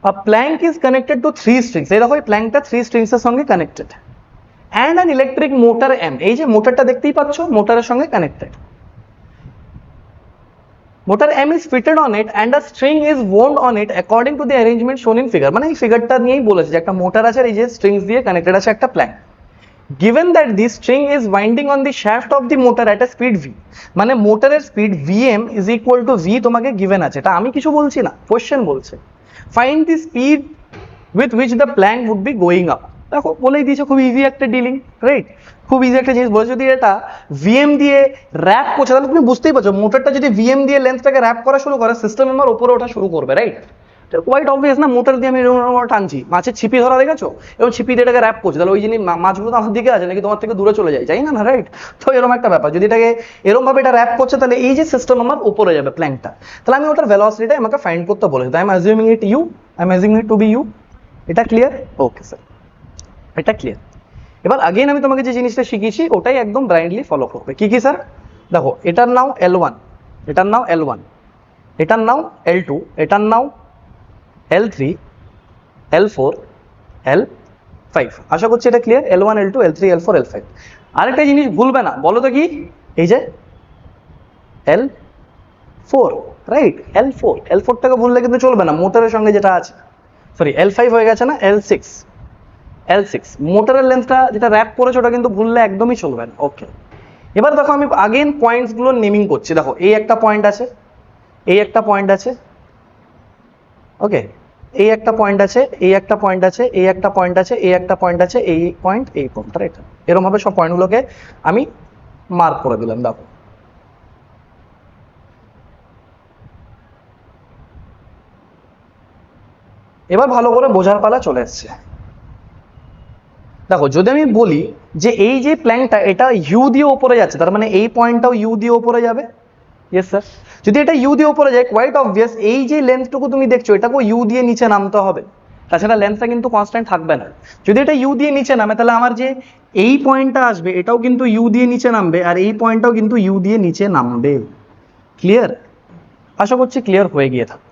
A plank is connected to 3 strings, এই দেখো এই প্ল্যাঙ্কটা 3 স্ট্রিংস এর সঙ্গে connected, and an electric motor M, এই যে মোটরটা দেখতেই পাচ্ছ মোটরের সঙ্গে connected. Motor M is fitted on it and a string is wound on it according to the arrangement shown in figure, মানে এই ফিগারটা নিয়েই বলেছে যে একটা মোটর আছে আর এই যে স্ট্রিংস দিয়ে কানেক্টেড আছে একটা Planck. Given that this string is winding on the shaft of the motor at a speed v, মানে মোটরের speed Vm is equal to v তোমাকে given আছে, এটা আমি কিছু বলছি না, কোশ্চেন বলছে। Find the speed with which the plank would be going up, দেখো বলেই দিয়েছে খুব ইজি একটা ডিলিং, রাইট? খুব ইজি একটা জিনিস বলেছে। যদি এটা ভিএম দিয়ে র্যাপ করছে তাহলে তুমি বুঝতেই পারছো মোটরটা যদি ভিএম দিয়ে লেন্থটাকে র্যাপ করা শুরু করে সিস্টেম আমার উপরে ওঠা শুরু করবে, রাইট? কোয়াইট অবভিয়াস না, মোটর দিয়ে আমি টানছি, মাছের ছিপি ধরা দেখেছো, এবং ছিপি দিয়ে এটাকে র্যাপ করছে, তাহলে ওই জিনিস মাছগুলো তো আমার দিকে আছে নাকি তোমার থেকে দূরে চলে যায়, যাই না, রাইট? তো এরকম একটা ব্যাপার, যদি এটাকে এরকম ভাবে এটা র্যাপ করছে তাহলে এই যে সিস্টেম আমার উপরে যাবে প্ল্যাঙ্কটা, তাহলে আমি ওটার ভেলোসিটিটা আমাকে ফাইন্ড করতে বলেছি, তাই I am assuming it you, I am assuming it to be you. এটা ক্লিয়ার? ওকে স্যার, এটা ক্লিয়ার। এবার আগেন আমি তোমাকে যে জিনিসটা শিখিয়েছি ওটাই একদম ব্লাইন্ডলি ফলো করবে। কি কি স্যার? দেখো এটার নাও L1, এটার নাও L1, এটার নাও L2, এটার নাও L3, L4, L5। আশা করছি এটা clear. L1, L2, L3, L4, L5। আরেকটা জিনিস ভুলবে না, বলো তো কি? এই যে L4, রাইট? L4, L4টাকে ভুললে কিন্তু চলবে না, মোটরের সঙ্গে যেটা আছে, সরি L5 হয়ে গেছে না, L6, L6 মোটরের লেন্থটা যেটা র্যাপ করেছে ওটা কিন্তু ভুললে একদমই চলবে না। ওকে, এবার দেখো আমি আগেন পয়েন্টস গুলো নেমিং করছি। দেখো এই একটা পয়েন্ট আছে, এই একটা পয়েন্ট আছে, ওকে, এই একটা পয়েন্ট আছে, এই একটা পয়েন্ট আছে, এই একটা পয়েন্ট আছে, এই একটা পয়েন্ট আছে, এই পয়েন্ট, এই পয়েন্ট, রাইট? এরকম ভাবে সব পয়েন্টগুলোকে আমি মার্ক করে দিলাম। দেখো এবার ভালো করে বোঝার পালা চলে এসছে। দেখো যদি আমি বলি যে এই যে প্ল্যানটা এটা ইউ দিয়ে উপরে যাচ্ছে, তার মানে এই পয়েন্টটাও ইউ দিয়ে উপরে যাবে। Yes sir. যদি এটা ইউ দিয়ে উপরে যায়, কোয়াইট অবভিয়াস এই যে লেন্থটুকু তুমি দেখছো এটাকেও ইউ দিয়ে নিচে নামতে হবে, তাছাড়া লেন্থটা কিন্তু কনস্ট্যান্ট থাকবে না। যদি এটা ইউ দিয়ে নিচে নামে তাহলে আমার যে এই পয়েন্টটা আসবে এটাও কিন্তু ইউ দিয়ে নিচে নামবে, আর এই পয়েন্টটাও কিন্তু ইউ দিয়ে নিচে নামবে। ক্লিয়ার? আশা করছি ক্লিয়ার হয়ে গিয়ে থাকবে।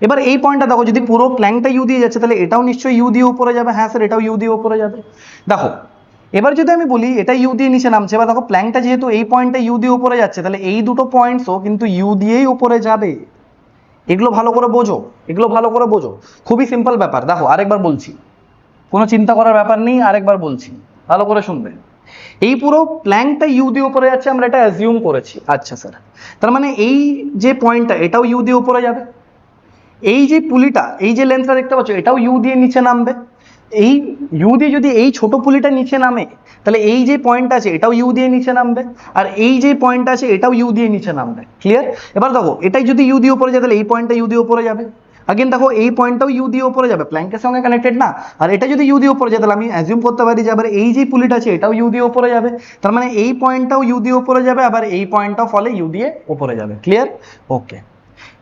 এবার এই পয়েন্টটা দেখো, যদি পুরো প্ল্যানটা ইউ দিয়ে যাচ্ছে তাহলে এটাও নিশ্চয়ই ইউ দিয়ে উপরে যাবে। হ্যাঁ স্যার, এটাও ইউ দিয়ে উপরে যাবে। দেখো এবার যদি আমি বলি এটা ইউ দিয়ে নিচে নামছে, এবার দেখো প্ল্যানটা যেহেতু এই পয়েন্টটা ইউ দিয়ে উপরে যাচ্ছে তাহলে এই দুটো পয়েন্টসও কিন্তু ইউ দিয়েই উপরে যাবে। এগুলো ভালো করে বোঝো, এগুলো ভালো করে বোঝো, খুবই সিম্পল ব্যাপার। দেখো আরেকবার বলছি, কোনো চিন্তা করার ব্যাপার নেই, আরেকবার বলছি ভালো করে শুনবে। এই পুরো প্ল্যানটা ইউ দিয়ে উপরে যাচ্ছে, আমরা এটা অ্যাজিউম করেছি। আচ্ছা স্যার, তার মানে এই যে পয়েন্টটা এটাও ইউ দিয়ে উপরে যাবে, এই যে পুলিটা এই যে লেন্থটা দেখতে পাচ্ছ এটাও ইউ দিয়ে নিচে নামবে। এই ইউ দিয়ে যদি এই ছোট পুলিটা নিচে নামে তাহলে এই যে পয়েন্ট আছে এটাও ইউ দিয়ে নিচে নামবে, আর এই যে পয়েন্ট আছে এটাও ইউ দিয়ে নিচে নামবে। ক্লিয়ার? এবার দেখো এটাই যদি ইউ দিয়ে উপরে যায় তাহলে এই পয়েন্টটা ইউ দিয়ে উপরে যাবে। আগেন দেখো এই পয়েন্টটাও ইউ দিয়ে উপরে যাবে, প্ল্যাঙ্কের সঙ্গে কানেক্টেড না। আর এটা যদি ইউ দিয়ে উপরে যায় তাহলে আমি অ্যাজিউম করতে পারি যে আবার এই যে পুলিটা আছে এটাও ইউ দিয়ে উপরে যাবে, তার মানে এই পয়েন্টটাও ইউ দিয়ে উপরে যাবে, আবার এই পয়েন্টটাও ফলে ইউ দিয়ে উপরে যাবে। ক্লিয়ার? ওকে।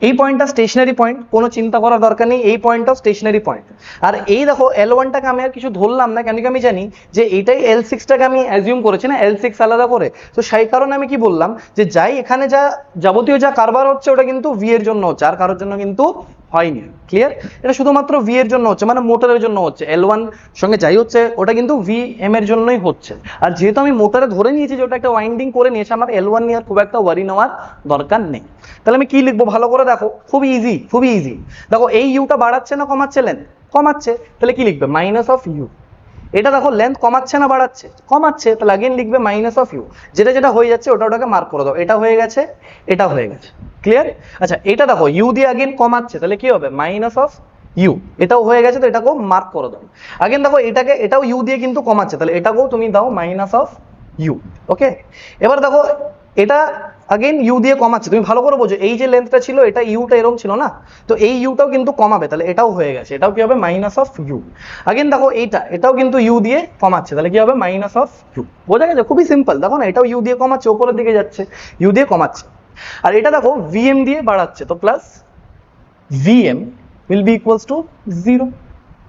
এই পয়েন্টটা স্টেশনারি পয়েন্ট, কোনো চিন্তা করার দরকার নেই, এই পয়েন্টটাও স্টেশনারি পয়েন্ট। আর এই দেখো L1টাকে আমি আর কিছু ধরলাম না, কেন কি আমি জানি যে এইটাই L6টাকে আমি অ্যাজিউম করেছি না, L6 আলাদা করে। তো সেই কারণে আমি কি বললাম যে যাই এখানে যা যাবতীয় যা কারবার হচ্ছে ওটা কিন্তু ভি এর জন্য হচ্ছে, আর কারোর জন্য কিন্তু হয়নি। ক্লিয়ার? এটা শুধুমাত্র ভি এর জন্য হচ্ছে, মানে মোটরের জন্য হচ্ছে। L1 সঙ্গে যাই হচ্ছে ওটা কিন্তু ভি এম এর জন্যই হচ্ছে। আর যেহেতু আমি মোটরে ধরে নিয়েছি যে ওটা একটা ওয়াইন্ডিং করে নিয়েছে, আমার L1 নিয়ে আর খুব একটা ওয়ারি নেওয়ার দরকার নেই। তাহলে আমি কি লিখবো ভালো করে দেখো, খুবই ইজি, খুবই ইজি। দেখো এই ইউটা বাড়াচ্ছে না কমাচ্ছে? লেন্থ কমাচ্ছে, তাহলে কি লিখবে? Minus of U. এটা দেখো লেন্থ কমাচ্ছে না বাড়াচ্ছে? কমাচ্ছে, তাহলে আগেন লিখবে মাইনাস অফ ইউ। যেটা যেটা হয়ে যাচ্ছে ওটা ওটাকে মার্ক করে দাও। এটা হয়ে গেছে, এটা হয়ে গেছে। ক্লিয়ার? আচ্ছা এটা দেখো ইউ দিয়ে আগেন কমাচ্ছে, তাহলে কি হবে? Minus of U. এটাও হয়ে গেছে, তো এটাকেও মার্ক করে দাও। আগেন দেখো এটাকে এটাও ইউ দিয়ে কিন্তু কমাচ্ছে, তাহলে এটাকেও তুমি দাও মাইনাস অফ ইউ। ওকে, এবার দেখো এটা আগেন ইউ দিয়ে কমাচ্ছে, তুমি ভালো করে বোঝো। এই যে লেন্থটা ছিল এটা ইউটা এরকম ছিল না, তো এই ইউটাও কিন্তু কমাবে, তাহলে এটাও হয়ে গেছে, এটাও কি হবে? Minus of you. আগেন দেখো এটাও কিন্তু ইউ দিয়ে কমাচ্ছে, তাহলে কি হবে? Minus of U. বোঝা গেছে? খুবই সিম্পল। দেখো না, এটাও ইউ দিয়ে কমাচ্ছে, উপরের দিকে যাচ্ছে, ইউ দিয়ে কমাচ্ছে। আর এটা দেখো ভিএম দিয়ে বাড়াচ্ছে, তো plus VM will be equals to 0।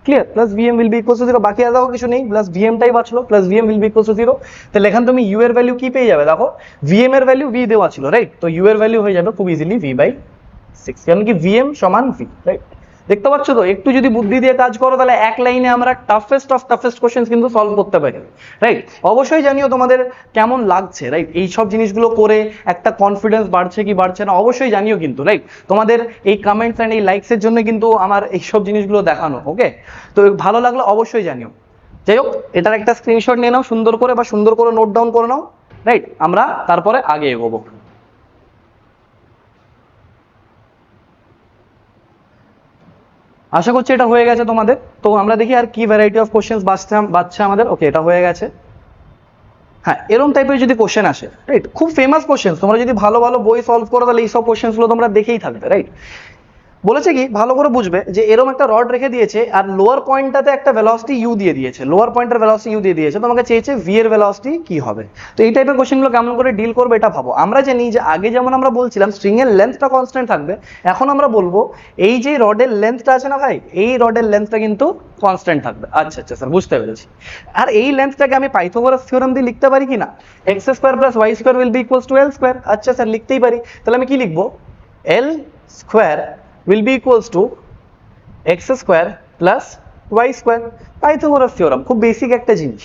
Clear? Plus VM will be equals to 0, বাকি আর দেখো কিছু নেই, প্লাস ভিএমটাই বাঁচলো, plus VM will be equals to 0। তাহলে এখানে তুমি ইউ এর ভ্যালু কি পেয়ে যাবে? দেখো ভিএম এর ভ্যালু ভি দেওয়া ছিল, রাইট? তো ইউ এর ভ্যালু হয়ে যাবে খুব ইজিলি v/6, কারণ কি ভিএম সমান ভি, রাইট? দেখতে পাচ্ছ তো? একটু যদি বুদ্ধি দিয়ে কাজ করো তাহলে এক লাইনে আমরা টাফেস্ট অফ টাফেস্ট কোশ্চেন কিন্তু সলভ করতে পারি, রাইট? অবশ্যই জানিও তোমাদের কেমন লাগছে, রাইট? এই সব জিনিসগুলো করে একটা কনফিডেন্স বাড়ছে কি বাড়ছে না অবশ্যই জানিও কিন্তু, রাইট? তোমাদের এই কমেন্টস এন্ড এই লাইকস এর জন্য কিন্তু আমার এই সব জিনিসগুলো দেখানো। ওকে, তো ভালো লাগলে অবশ্যই জানিও। যাই হোক, এটার একটা স্ক্রিনশট নিয়ে নাও সুন্দর করে, বা সুন্দর করে নোট ডাউন করে নাও, রাইট? আমরা তারপরে আগে এগোবো। আশা করছি এটা হয়ে গেছে তোমাদের। তো আমরা দেখি আর কি ভ্যারাইটি অফ কোশ্চেন্স বাঁচছে আমাদের। ওকে, এটা হয়ে গেছে। হ্যাঁ, এরকম টাইপের যদি কোশ্চেন আসে, রাইট, খুব ফেমাস কোশ্চেন, তোমরা যদি ভালো ভালো বই সলভ করো তাহলে এইসব কোশ্চেনগুলো তোমরা দেখেই থাকবে, রাইট? বলেছে কি ভালো করে বুঝবে যে এরকম একটা রড রেখে দিয়েছে আর লোয়ার পয়েন্টটাতে একটা ভেলোসিটি ইউ দিয়ে দিয়েছে, লোয়ার পয়েন্টের ভেলোসিটি ইউ দিয়ে দিয়েছে, তোমাকে চেয়েছে ভি এর ভেলোসিটি কি হবে। তো এই টাইপের কোশ্চেনগুলো কেমন করে ডিল করবে এটা ভাবো। আমরা জানি যে আগে যেমন আমরা বলছিলাম স্ট্রিং এর লেন্থটা কনস্ট্যান্ট থাকবে, এখন আমরা বলবো এই যে রডের লেন্থটা আছে না ভাই, এই রডের লেন্থটা কিন্তু কনস্ট্যান্ট থাকবে। আচ্ছা আচ্ছা স্যার, বুঝতে পেরেছি। আর এই লেন্থটাকে আমি পাইথাগোরাস থিওরেম দিয়ে লিখতে পারি কিনা? X square plus Y square will be equals to L square. আচ্ছা স্যার, লিখতেই পারি। তাহলে আমি কি লিখবো? L square will be equals to x square plus y square, Pythagoras theorem, খুব বেসিক একটা জিনিস।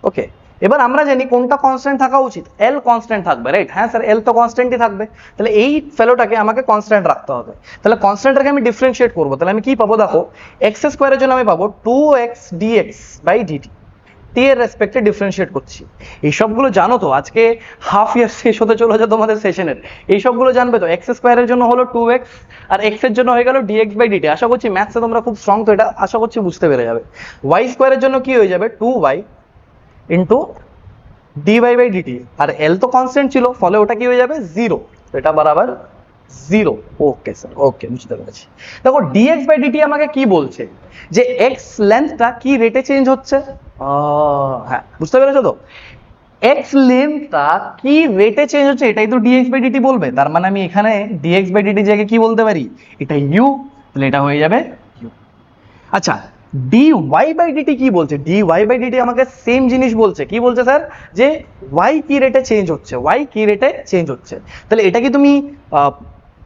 ওকে, এবার আমরা জানি কোনটা কনস্ট্যান্ট থাকা উচিত, এল কনস্ট্যান্ট থাকবে, রাইট? হ্যাঁ স্যার, এল তো কনস্ট্যান্টই থাকবে, তাহলে এই ফেলোটাকে আমাকে কনস্ট্যান্ট রাখতে হবে। তাহলে কনস্ট্যান্টটাকে আমি ডিফারেন্সিয়েট করবো, তাহলে আমি কি পাবো? দেখো এক্স স্কোয়ারের জন্য আমি পাবো 2x dx বাই dt, টি এর রেসপেক্টে ডিফারেন্সিয়েট করছি। এই সবগুলো জানো তো? আজকে হাফ ইয়ার শেষ হতে চলেছে তোমাদের সেশনের, এই সবগুলো জানবে তো। এক্স স্কোয়ারের জন্য হলো 2x, আর এক্স এর জন্য হয়ে গেল dx বাই dt। আশা করছি ম্যাথসে তোমরা খুব স্ট্রং, তো এটা আশা করছি বুঝতে পেরে যাবে। ওয়াই স্কোয়ারের জন্য কি হয়ে যাবে? 2y into dy by dt, আর এল তো কনস্ট্যান্ট ছিল ফলে ওটা কি হয়ে যাবে? 0, এটা বরাবর জিরো। ওকে স্যার, ওকে, বুঝতে পেরেছি। দেখো ডিএক্স বাই ডিটি আমাকে কি বলছে, যে এক্স লেন্থটা কি রেটে চেঞ্জ হচ্ছে। হ্যাঁ, বুঝতে পেরেছো তো, এক্স লেন্থটা কি রেটে চেঞ্জ হচ্ছে এটাই তো ডিএক্স বাই ডিটি বলবে। তার মানে আমি এখানে ডিএক্স বাই ডিটি জায়গায় কি বলতে পারি, এটা ইউ, তাহলে এটা হয়ে যাবে ইউ। আচ্ছা, ডি ওয়াই বাই ডিটি কি বলছে, ডি ওয়াই বাই ডিটি আমাকে সেম জিনিস বলছে। কি বলছে স্যার, যে ওয়াই কি রেটে চেঞ্জ হচ্ছে, ওয়াই কি রেটে চেঞ্জ হচ্ছে। তাহলে এটা কি তুমি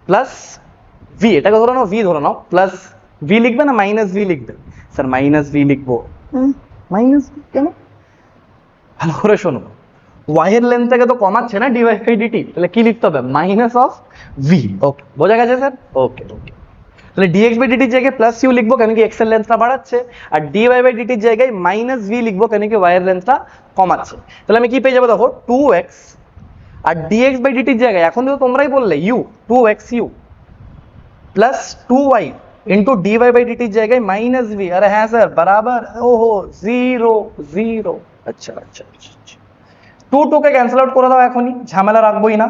প্লাস ভি, এটাকে ধরো নাও ভি, ধরো নাও প্লাস ভি লিখবে না মাইনাস ভি লিখবে। স্যার মাইনাস ভি লিখবো। মাইনাস ভি কেন, ভালো করে শোনো, ওয়াই এর লেন্থটাকে তো কমাচ্ছে না ডিওয়াই বাই ডিটি, তাহলে কি লিখতে হবে, মাইনাস অফ ভি। ওকে, বোঝা গেছে স্যার। ওকে ওকে, তাহলে ডিএক্স বাই ডিটির জায়গায় প্লাস ইউ লিখবো কেন কি এক্স এর লেন্থটা বাড়াচ্ছে, আর ডিওয়াই বাই ডিটির জায়গায় মাইনাস ভি লিখবো কেন কি ওয়াই এর লেন্থটা কমাচ্ছে। তাহলে আমি কি পেয়ে যাবো দেখো, 2x, আর ডিএক্স বাই ডিটির জায়গায় এখন তো তোমরাই বললে U, 2x U plus 2y into dy by ডিটির জায়গায় মাইনাস ভি। আরে হ্যাঁ স্যার বরাবর, ওহো জিরো জিরো। আচ্ছা আচ্ছা আচ্ছা, টু টু কে ক্যান্সেল আউট করে দাও এখনই, ঝামেলা রাখবোই না।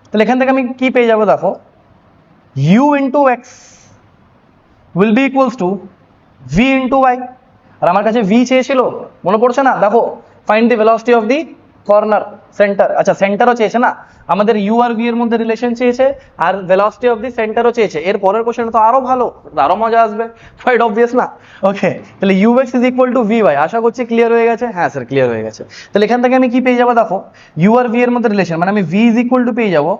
তাহলে এখান থেকে আমি কি পেয়ে যাবো দেখো, u into x will be equals to v into y, আর আমার কাছে v চেয়েছিল, মনে পড়ছে না, দেখো find the velocity of the corner center। আচ্ছা সেন্টারও চেয়েছে না আমাদের, u আর v এর মধ্যে রিলেশন চেয়েছে, আর velocity of the centerও চেয়েছে। এর পরের কোশ্চেনটা তো আরো ভালো, আরো মজা আসবে, কোয়াইট অবভিয়াস না। ওকে, তাহলে ux is equal to vy, আশা করছি ক্লিয়ার হয়ে গেছে। হ্যাঁ স্যার ক্লিয়ার হয়ে গেছে। তাহলে এখান থেকে আমি কি পেয়ে যাবো দেখো, u আর v এর মধ্যে রিলেশন, মানে আমি v is equal to পেয়ে যাবো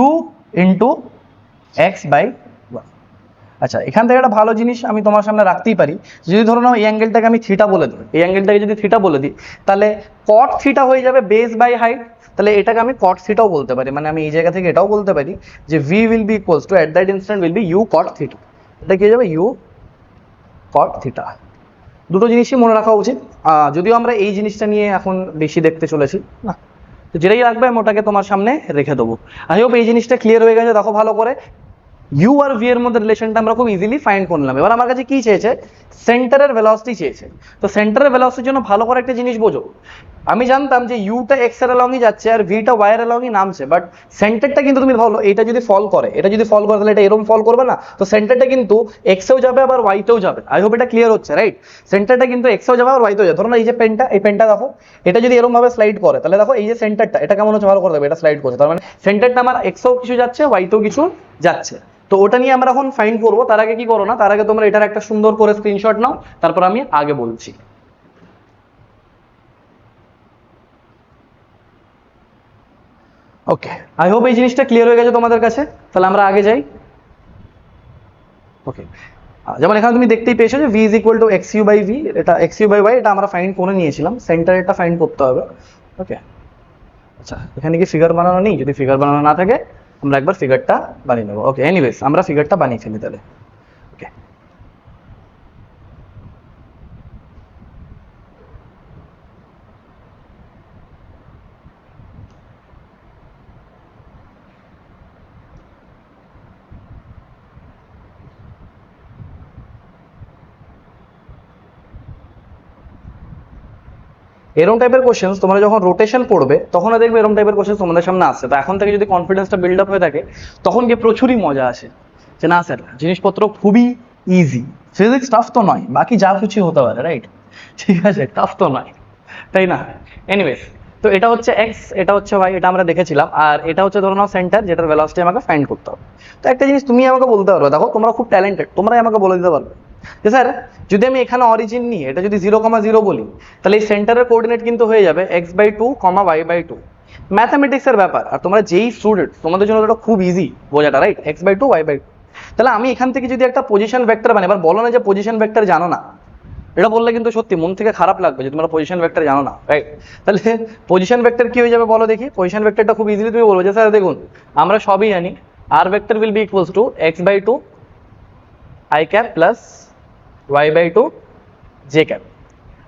u into x by y। আচ্ছা, এখান থেকে একটা ভালো জিনিস আমি তোমার সামনে রাখতেই পারি, যদি ধরো নাও এই অ্যাঙ্গেলটাকে আমি থিটা বলে দিই, এই অ্যাঙ্গেলটাকে যদি থিটা বলে দিই, তাহলে কট থিটা হয়ে যাবে বেস বাই হাইট। তাহলে এটাকে আমি কট থিটাও বলতে পারি, মানে আমি এই জায়গা থেকে এটাও বলতে পারি যে V will be equals to at that instant will be U cot theta. এটা কি হয়ে যাবে, ইউ কট থিটা। দুটো জিনিসই মনে রাখা উচিত, যদিও আমরা এই জিনিসটা নিয়ে এখন বেশি দেখতে চলেছি না, তো যেটাই রাখবে আমি ওটাকে তোমার সামনে রেখে দেবো। আই হোপ এই জিনিসটা ক্লিয়ার হয়ে গেছে। দেখো ভালো করে, ইউ আর ভি এর মধ্যে রিলেশনটা আমরা খুব ইজিলি ফাইন্ড করলাম। এবার আমার কাছে কি চেয়েছে, সেন্টারের ভেলোসিটি চেয়েছে। তো সেন্টারের ভেলোসিটির জন্য ভালো করে একটা জিনিস বোঝো, আমি জানতাম যে ইউটা এক্স এর অ্যালংই যাচ্ছে আর ভিটা ওয়াই এর অ্যালংই নামছে, বাট সেন্টারটা কিন্তু তুমি ভালো, এটা যদি ফল করে, এটা যদি ফল করে তাহলে এটা এরকম ফল করবে না, তো সেন্টারটা কিন্তু এক্সেও যাবে আবার ওয়াইতেও যাবে। আই হোপ এটা ক্লিয়ার হচ্ছে, রাইট। সেন্টারটা কিন্তু এক্সেও যাবে আর ওয়াইতেও যাবে। ধরো না এই যে পেনটা, এই পেনটা দেখো, এটা যদি এরকম ভাবে স্লাইড করে, তাহলে দেখো এই যে সেন্টারটা, এটা কেমন হচ্ছে ভালো করে দেবে, এটা স্লাইড করছে, তার মানে সেন্টারটা আমার এক্সেও কিছু যাচ্ছে ওয়াইতেও কিছু যাচ্ছে। তো ওটা নিয়ে আমরা এখন ফাইন্ড করবো, তার আগে কি করো না, তার আগে তোমরা এটার একটা সুন্দর করে স্ক্রিনশট নাও, তারপর আমি আগে বলছি। ওকে, আই হোপ এই জিনিসটা ক্লিয়ার হয়ে গেছে তোমাদের কাছে। তাহলে আমরা আগে যাই। ওকে, যেমন এখানে তুমি দেখতেই পেয়েছো যে v is equal to xu by v, এটা xu by y এটা আমরা ফাইন্ড করে নিয়েছিলাম, সেন্টার এটা ফাইন্ড করতে হবে। ওকে, আচ্ছা এখানে কি ফিগার বানানো নেই, যদি ফিগার বানানো না থাকে আমরা একবার ফিগারটা বানিয়ে নেবো। ওকে, এনিওয়েজ আমরা ফিগারটা বানিয়ে ফেলি তাহলে। ওকে, এরকম টাইপের কোশ্চেন তোমরা যখন রোটেশন পড়বে তখন দেখবে এরকম টাইপের কোশ্চেন তোমাদের সামনে আসছে। তো এখন থেকে যদি কনফিডেন্সটা বিল্ড আপ হয়ে থাকে তখন গিয়ে প্রচুরই মজা আসে, যে না স্যার জিনিসপত্র খুবই ইজি, ফিজিক্স টাফ তো নয়, বাকি যা কিছু হতে পারে, রাইট, ঠিক আছে, টাফ তো নয়, তাই না। এনিওয়েজ, তো এটা হচ্ছে এক্স, এটা হচ্ছে ওয়াই, এটা আমরা দেখেছিলাম, আর এটা হচ্ছে ধরো নাও সেন্টার, যেটার ভেলোসিটি আমাকে ফাইন্ড করতে হবে। তো একটা জিনিস তুমি আমাকে বলতে পারবে, দেখো তোমরা খুব ট্যালেন্টেড, তোমরাই আমাকে বলে দিতে পারবে যে স্যার যদি আমি এখানে অরিজিন নিই, এটা যদি 0,0 বলি, তাহলে এই সেন্টারের কোঅর্ডিনেট কিন্তু হয়ে যাবে x/2, y/2। ম্যাথামেটিক্সের ব্যাপার, আর তোমরা যেই স্টুডেন্ট তোমাদের জন্য এটা খুব ইজি বোঝাটা, রাইট, x/2, y/2। তাহলে আমি এখান থেকে যদি একটা পজিশন ভেক্টর বানাই, এবার বলো না যে পজিশন ভেক্টর জানো না, এটা বললে কিন্তু সত্যি মন থেকে খারাপ লাগবে যে তোমরা পজিশন ভেক্টর জানো না, রাইট। তাহলে পজিশন ভেক্টর কি হয়ে যাবে বলো দেখি, পজিশন ভেক্টরটা খুব ইজিলি তুমি বলবো যে স্যার দেখুন আমরা সবই জানি r vector will be equals to x/2 i cap plus y/2 j cap,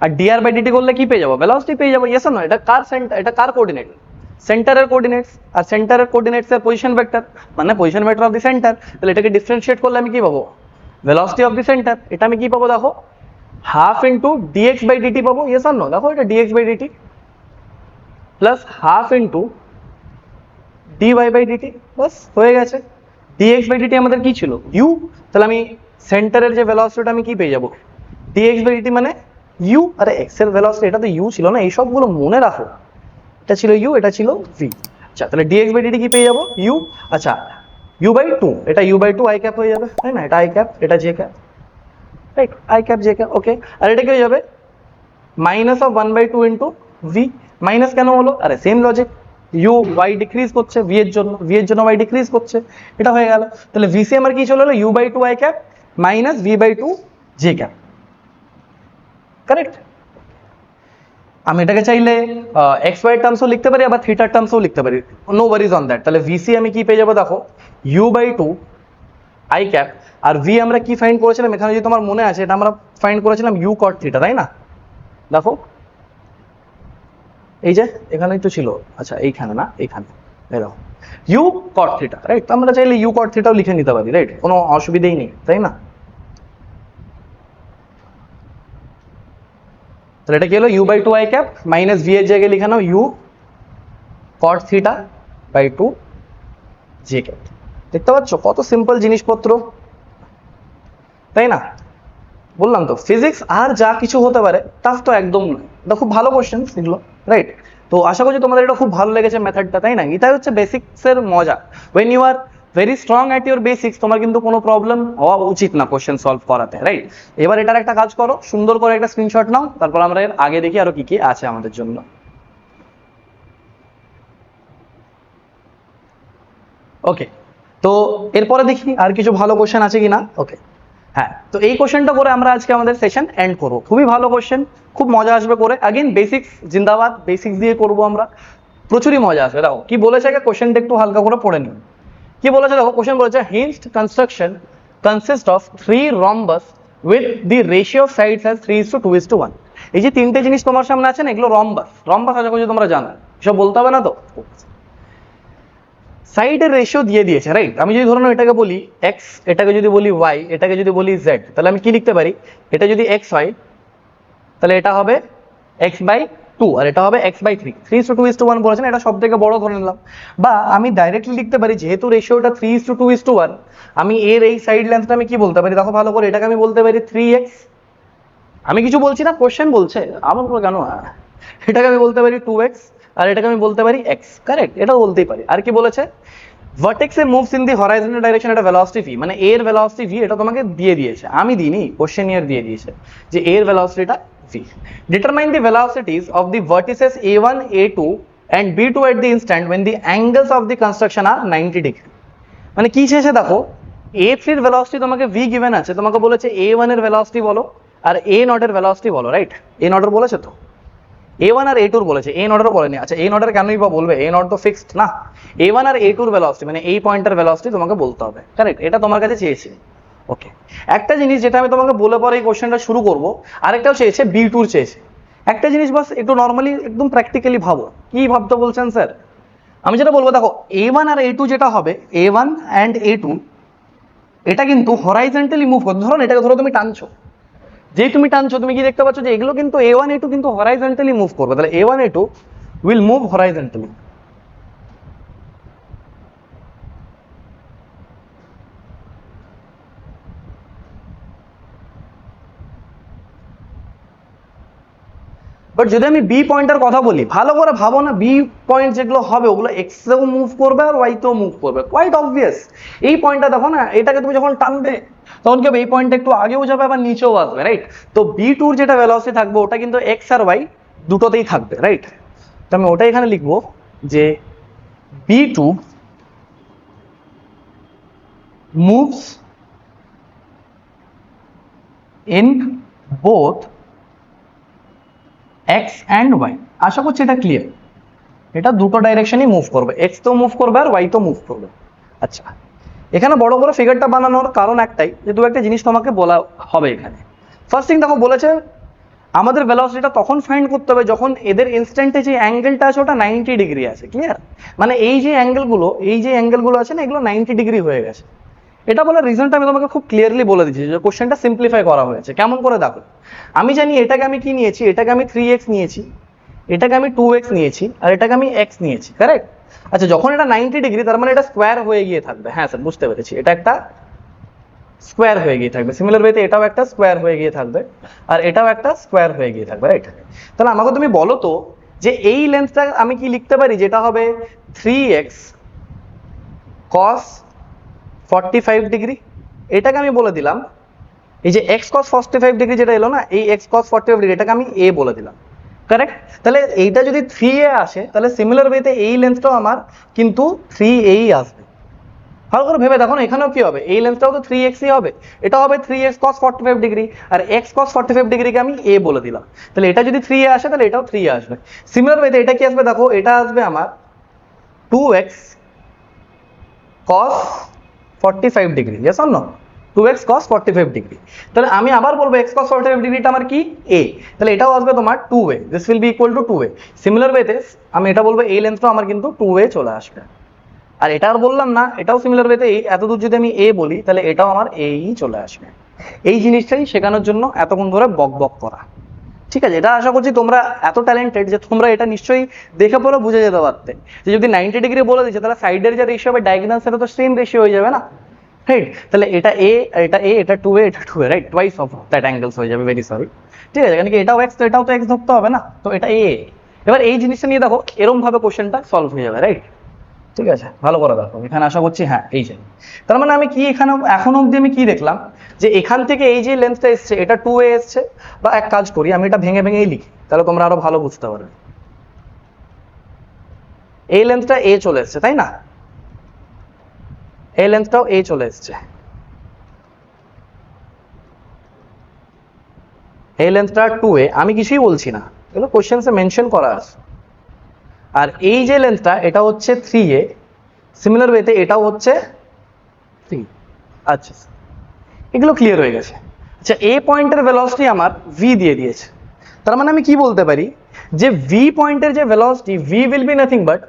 আর dr/dt করলে কি পেয়ে যাবো, ভেলোসিটি পেয়ে যাবো। ইয়েস না, এটা কার সেন্টার, এটা কার কোঅর্ডিনেট, সেন্টারের কোঅর্ডিনেটস, আর সেন্টারের কোঅর্ডিনেটস এর পজিশন ভেক্টর মানে position vector of the centre. তাহলে এটাকে ডিফারেন্সিয়েট করলে আমি কি পাবো, ভেলোসিটি অফ দি সেন্টার। এটা আমি কি পাবো দেখো, হাফ ইন্টু dx/dt পাবো। ইয়েস আর নো, দেখো এটা dx/dt plus half into dy/dt, বাস হয়ে গেছে। dx বাই dt আমাদের কি ছিল u, তাহলে আমি সেন্টারের যে ভেলোসিটিটা আমি কি পেয়ে যাব dx বাই dt মানে u, আরে x এর ভেলোসিটি এটা তো u ছিল না, এই সবগুলো মনে রাখো, এটা ছিল u, এটা ছিল v। আচ্ছা তাহলে dx বাই dt কি পেয়ে যাব u, আচ্ছা u বাই 2, এটা u বাই 2 i ক্যাপ হয়ে যাবে, তাই না, এটা i ক্যাপ, এটা j cap, right, i cap j cap, okay. আর এটা কি হয়ে যাবে minus of 1 by 2 into v, মাইনাস কেন হলো, আরে same logic, u y decrease করছে v এর জন্য, v এর জন্য y ডিক্রিজ করছে, এটা হয়ে গেল। তাহলে vc আমার কি চলে হলো u by 2 i cap minus v by 2 j cap, correct. আমি এটাকে চাইলে এক্স ওয়াই টার্মসও লিখতে পারি, আবার থিটার টার্মসও লিখতে পারি, নো ওয়ারিজ অন দ্যাট। তাহলে ভিসি আমি কি পেয়ে যাবো দেখো u বাই 2 i ক্যাপ, আর v আমরা কি ফাইন্ড করেছিলাম এখানে, যদি তোমার মনে আছে এটা আমরা ফাইন্ড করেছিলাম u cot থিটা, তাই না, দেখো এই যে এখানেই তো ছিল, আচ্ছা এইখানে না, এইখানে এই দেখো u cot থিটা, রাইট। তো আমরা চাইলে u cot থিটাও লিখে নিতে পারি, রাইট, কোনো অসুবিধাই নেই, তাই না। তাহলে এটা কি হলো u by 2 i cap minus v এর জায়গায় লিখে নাও u cot theta by 2 j cap. দেখতে পাচ্ছ কত সিম্পল জিনিসপত্র, তাই না। বললাম তো ফিজিক্স আর যা কিছু হতে পারে টাফ তো একদম নয়, এটা খুব ভালো কোশ্চেন এগুলো, রাইট। তো আশা করছি তোমাদের এটা খুব ভালো লেগেছে মেথডটা, তাই না। এটাই হচ্ছে বেসিক্সের মজা, when you are very strong at your basics তোমার কিন্তু কোনো প্রবলেম হওয়া উচিত না কোশ্চেন সলভ করাতে, রাইট। এবার এটার একটা কাজ করো, সুন্দর করে একটা স্ক্রিনশট নাও, তারপর আমরা এর আগে দেখি আরো কি কি আছে আমাদের জন্য। ওকে, তো এরপরে দেখি আর কিছু ভালো কোশ্চেন আছে কিনা। ওকে, হ্যাঁ, তো এই কোশ্চেনটা করে আমরা আজকে আমাদের সেশন এন্ড করবো। খুবই ভালো কোশ্চেন, খুব মজা আসবে করে, अगेन বেসিক্স জিন্দাবাদ, বেসিক্স দিয়ে করবো আমরা, প্রচুরই মজা আসবে। দেখো কি বলেছে, কোশ্চেনটা একটু হালকা করে পড়ে নিন। কি বলেছে দেখো, কোশ্চেন বলেছে hinged construction consist of 3 rhombus with the ratio of sides as 3:2:1। এই যে তিনটে জিনিস তোমার সামনে আছে না, এগুলো রম্বাস। রম্বাস আশা করছি তোমরা জানো, এসব বলতে হবে না তো। সাইডের রেশিও দিয়ে দিয়েছে, রাইট। আমি যদি ধরুন এটাকে বলি x, এটাকে যদি বলি y, এটাকে যদি বলি z, তাহলে আমি কি লিখতে পারি, এটা যদি x হয় তাহলে এটা হবে x বাই 2, আর এটা হবে x বাই 3। 3:2:1 বলেছেন, এটা সব থেকে বড় ধরে নিলাম। বা আমি ডাইরেক্টলি লিখতে পারি, যেহেতু রেশিওটা 3:2:1, আমি এর এই সাইড লেন্থটা আমি কি বলতে পারি দেখো ভালো করে, এটাকে আমি বলতে পারি 3x। আমি কিছু বলছি না, কোশ্চেন বলছে আমার উপর কেন, এটাকে আমি বলতে পারি 2x, আর এটাকে আমি বলতে পারি x, কারেক্ট, এটাও বলতেই পারি। আর কি বলেছে, ভার্টেক্সে moves in the horizontal direction, এটা ভেলোসিটি v, মানে এর ভেলোসিটি v, এটা তোমাকে দিয়ে দিয়েছে, আমি দিইনি, কোশ্চেনিয়ার দিয়ে দিয়েছে যে এর ভেলোসিটিটা v। Determine the velocities of the vertices a1 a2 and b2 at the instant when the angles of the construction are 90 degree। মানে কি চেয়েছে দেখো, a3 এর ভেলোসিটি তোমাকে v গিভেন আছে, তোমাকে বলেছে a1 এর ভেলোসিটি বলো আর a0 এর ভেলোসিটি বলো, রাইট। a0 এর বলেছে তো, a1 আর a2 বলেছে, a0 এর বলেনি। আচ্ছা a0 এর কেনই বা বলবে, a0 তো ফিক্সড না। a1 আর a2 এর ভেলোসিটি মানে এই পয়েন্টের ভেলোসিটি তোমাকে বলতে হবে, কারেক্ট, এটা তোমার কাছে চেয়েছে। ওকে, একটা জিনিস যেটা আমি তোমাকে বলে পরে এই কোশ্চেনটা শুরু করব, আরেকটাও চেয়েছে b2 চেয়েছে। একটা জিনিস বাস একটু নরমালি একদম প্র্যাকটিক্যালি ভাবো, কি ভাবতে বলছেন স্যার। আমি যেটা বলবো দেখো, a1 আর a2 যেটা হবে, a1 and a2 এটা কিন্তু হরাইজন্টালি মুভ করবে। ধরো এটাকে ধরো তুমি টানছো, যেই তুমি টানছো তুমি কি দেখতে পাচ্ছ যে এগুলো কিন্তু a1 a2 কিন্তু হরাইজন্টালি মুভ করবে, তাহলে a1 a2 will move horizontally. But যদি আমি বি পয়েন্টের কথা বলি, ভালো করে ভাবো না, বি পয়েন্ট যেগুলো হবে ওগুলো এক্স এও মুভ করবে আর ওয়াই তেও মুভ করবে, কোয়াইট অবভিয়াস। এই পয়েন্টটা দেখো না, এটাকে তুমি যখন টানবে তখন কি হবে, এই পয়েন্টটা একটু আগেও যাবে আবার নিচেও আসবে, রাইট। তো বি টুর যেটা ভেলোসিটি থাকবে ওটা কিন্তু এক্স আর ওয়াই দুটোতেই থাকবে, রাইট। তো আমি ওটাই এখানে লিখবো যে b2 moves in both x and y। আশা করছি এটা ক্লিয়ার, এটা দুটো ডাইরেকশনই মুভ করবে, x তো মুভ করবে আর y তো মুভ করবে। আচ্ছা, এখানে বড় করে ফিগারটা বানানোর কারণ একটাই, যে দু একটা জিনিস তোমাকে বলা হবে এখানে। ফার্স্ট থিং দেখো, বলেছে আমাদের ভেলোসিটিটা তখন ফাইন্ড করতে হবে যখন এদের ইনস্ট্যান্টে যে অ্যাঙ্গেলটা আছে ওটা 90 ডিগ্রি আছে, ক্লিয়ার। মানে এই যে অ্যাঙ্গেলগুলো আছে না, এগুলো 90 ডিগ্রি হয়ে গেছে। এটা বলার রিজনটা আমি তোমাকে খুব ক্লিয়ারলি বলে দিচ্ছি, যে কোশ্চেনটা সিম্পলিফাই করা হয়েছে কেমন করে দেখো। আমি জানি এটাকে আমি কি নিয়েছি, এটাকে আমি 3x নিয়েছি, এটাকে আমি 2x নিয়েছি, আর এটাকে আমি x নিয়েছি, কারেক্ট। আচ্ছা যখন এটা 90 ডিগ্রি তার মানে এটা স্কোয়ার হয়ে গিয়ে থাকবে। হ্যাঁ স্যার বুঝতে পেরেছি, এটা একটা স্কোয়ার হয়ে গিয়ে থাকবে। সিমিলার ওয়েতে এটাও একটা স্কোয়ার হয়ে গিয়ে থাকবে আর এটাও একটা স্কোয়ার হয়ে গিয়ে থাকবে, রাইট? তাহলে আমাকে তুমি বলো তো যে এই লেন্থটা আমি কি লিখতে পারি, যেটা হবে 3x cos 45 ডিগ্রি। এটাকে আমি বলে দিলাম, এই যে x cos 45 ডিগ্রি যেটা এলো না, এই x cos 45 ডিগ্রি এটাকে আমি a বলে দিলাম, কারেক্ট? তাহলে এইটা যদি 3a আসে তাহলে সিমিলার ওয়েতে এই লেন্থটাও আমার কিন্তু 3a আসবে। ভালো করে ভেবে দেখো না, এখানেও কি হবে, এই লেন্থটাও তো 3x ই হবে, এটা হবে 3x cos 45 ডিগ্রি আর x cos 45 ডিগ্রিকে আমি a বলে দিলাম। তাহলে এটা যদি 3a আসে তাহলে এটাও 3a আসবে। সিমিলার ওয়েতে এটা কি আসবে দেখো, এটা আসবে আমার 2x cos 45 degree, yes or no? 2x cos 45 degree. তাহলে আমি আবার বলবো x cos 45 ডিগ্রিটা আমার কি a, তাহলে এটাও আসবে তোমার 2a, this will be equal to 2a। Similar ওয়েতে আমি এটা বলবো এই লেন্থটাও আমার কিন্তু 2a চলে আসবে। আর এটা আর বললাম না, এটাও সিমিলার ওয়েতে এত দূর যদি আমি a বলি তাহলে এটাও আমার a ই চলে আসবে। এই জিনিসটাই শেখানোর জন্য এতক্ষণ ধরে বক বক করা, ঠিক আছে? এটা আশা করছি তোমরা এত ট্যালেন্টেড যে তোমরা এটা নিশ্চয়ই দেখে পরে বুঝে যেতে পারতে যে যদি 90 ডিগ্রি বলে দিচ্ছে তাহলে সাইডের যে রেশিও হবে ডায়াগোনাল সেটা তো সেম রেশিও হয়ে যাবে না, রাইট? তাহলে এটা a, এটা 2a, এটা 2a, right? Twice of that angles হয়ে যাবে, ভেরি সরি, ঠিক আছে? কারণ কি এটাও x, তো এটাও তো x ধরতে হবে না, তো এটা a। এবার এই জিনিসটা নিয়ে দেখো এরকম ভাবে কোশ্চেনটা সলভ হয়ে যাবে, রাইট? ঠিক আছে, ভালো করে দেখো এখানে আশা করছি, হ্যাঁ এই যে, তার মানে আমি কি এখানে এখন অবধি আমি কি দেখলাম যে এখান থেকে এই যে লেন্থটা এসছে এটা 2a এসছে, বা এক কাজ করি আমি এটা ভেঙে ভেঙেই লিখি তাহলে তোমরা আরো ভালো বুঝতে পারবে। এই লেন্থটা a চলে এসছে তাই না, এই লেন্থটাও a চলে এসছে, এই লেন্থটা 2a, আমি কিছুই বলছি না, এগুলো কোশ্চেন্সে মেনশন করা আছে। আর এই যে লেন্থটা এটা হচ্ছে 3a, সিমিলার ওয়েতে এটাও হচ্ছে 3। আচ্ছা এগুলো ক্লিয়ার হয়ে গেছে। আচ্ছা এ পয়েন্টের ভেলোসিটি আমার v দিয়ে দিয়েছে, তার মানে আমি কি বলতে পারি যে v পয়েন্টের যে velocity v will be nothing but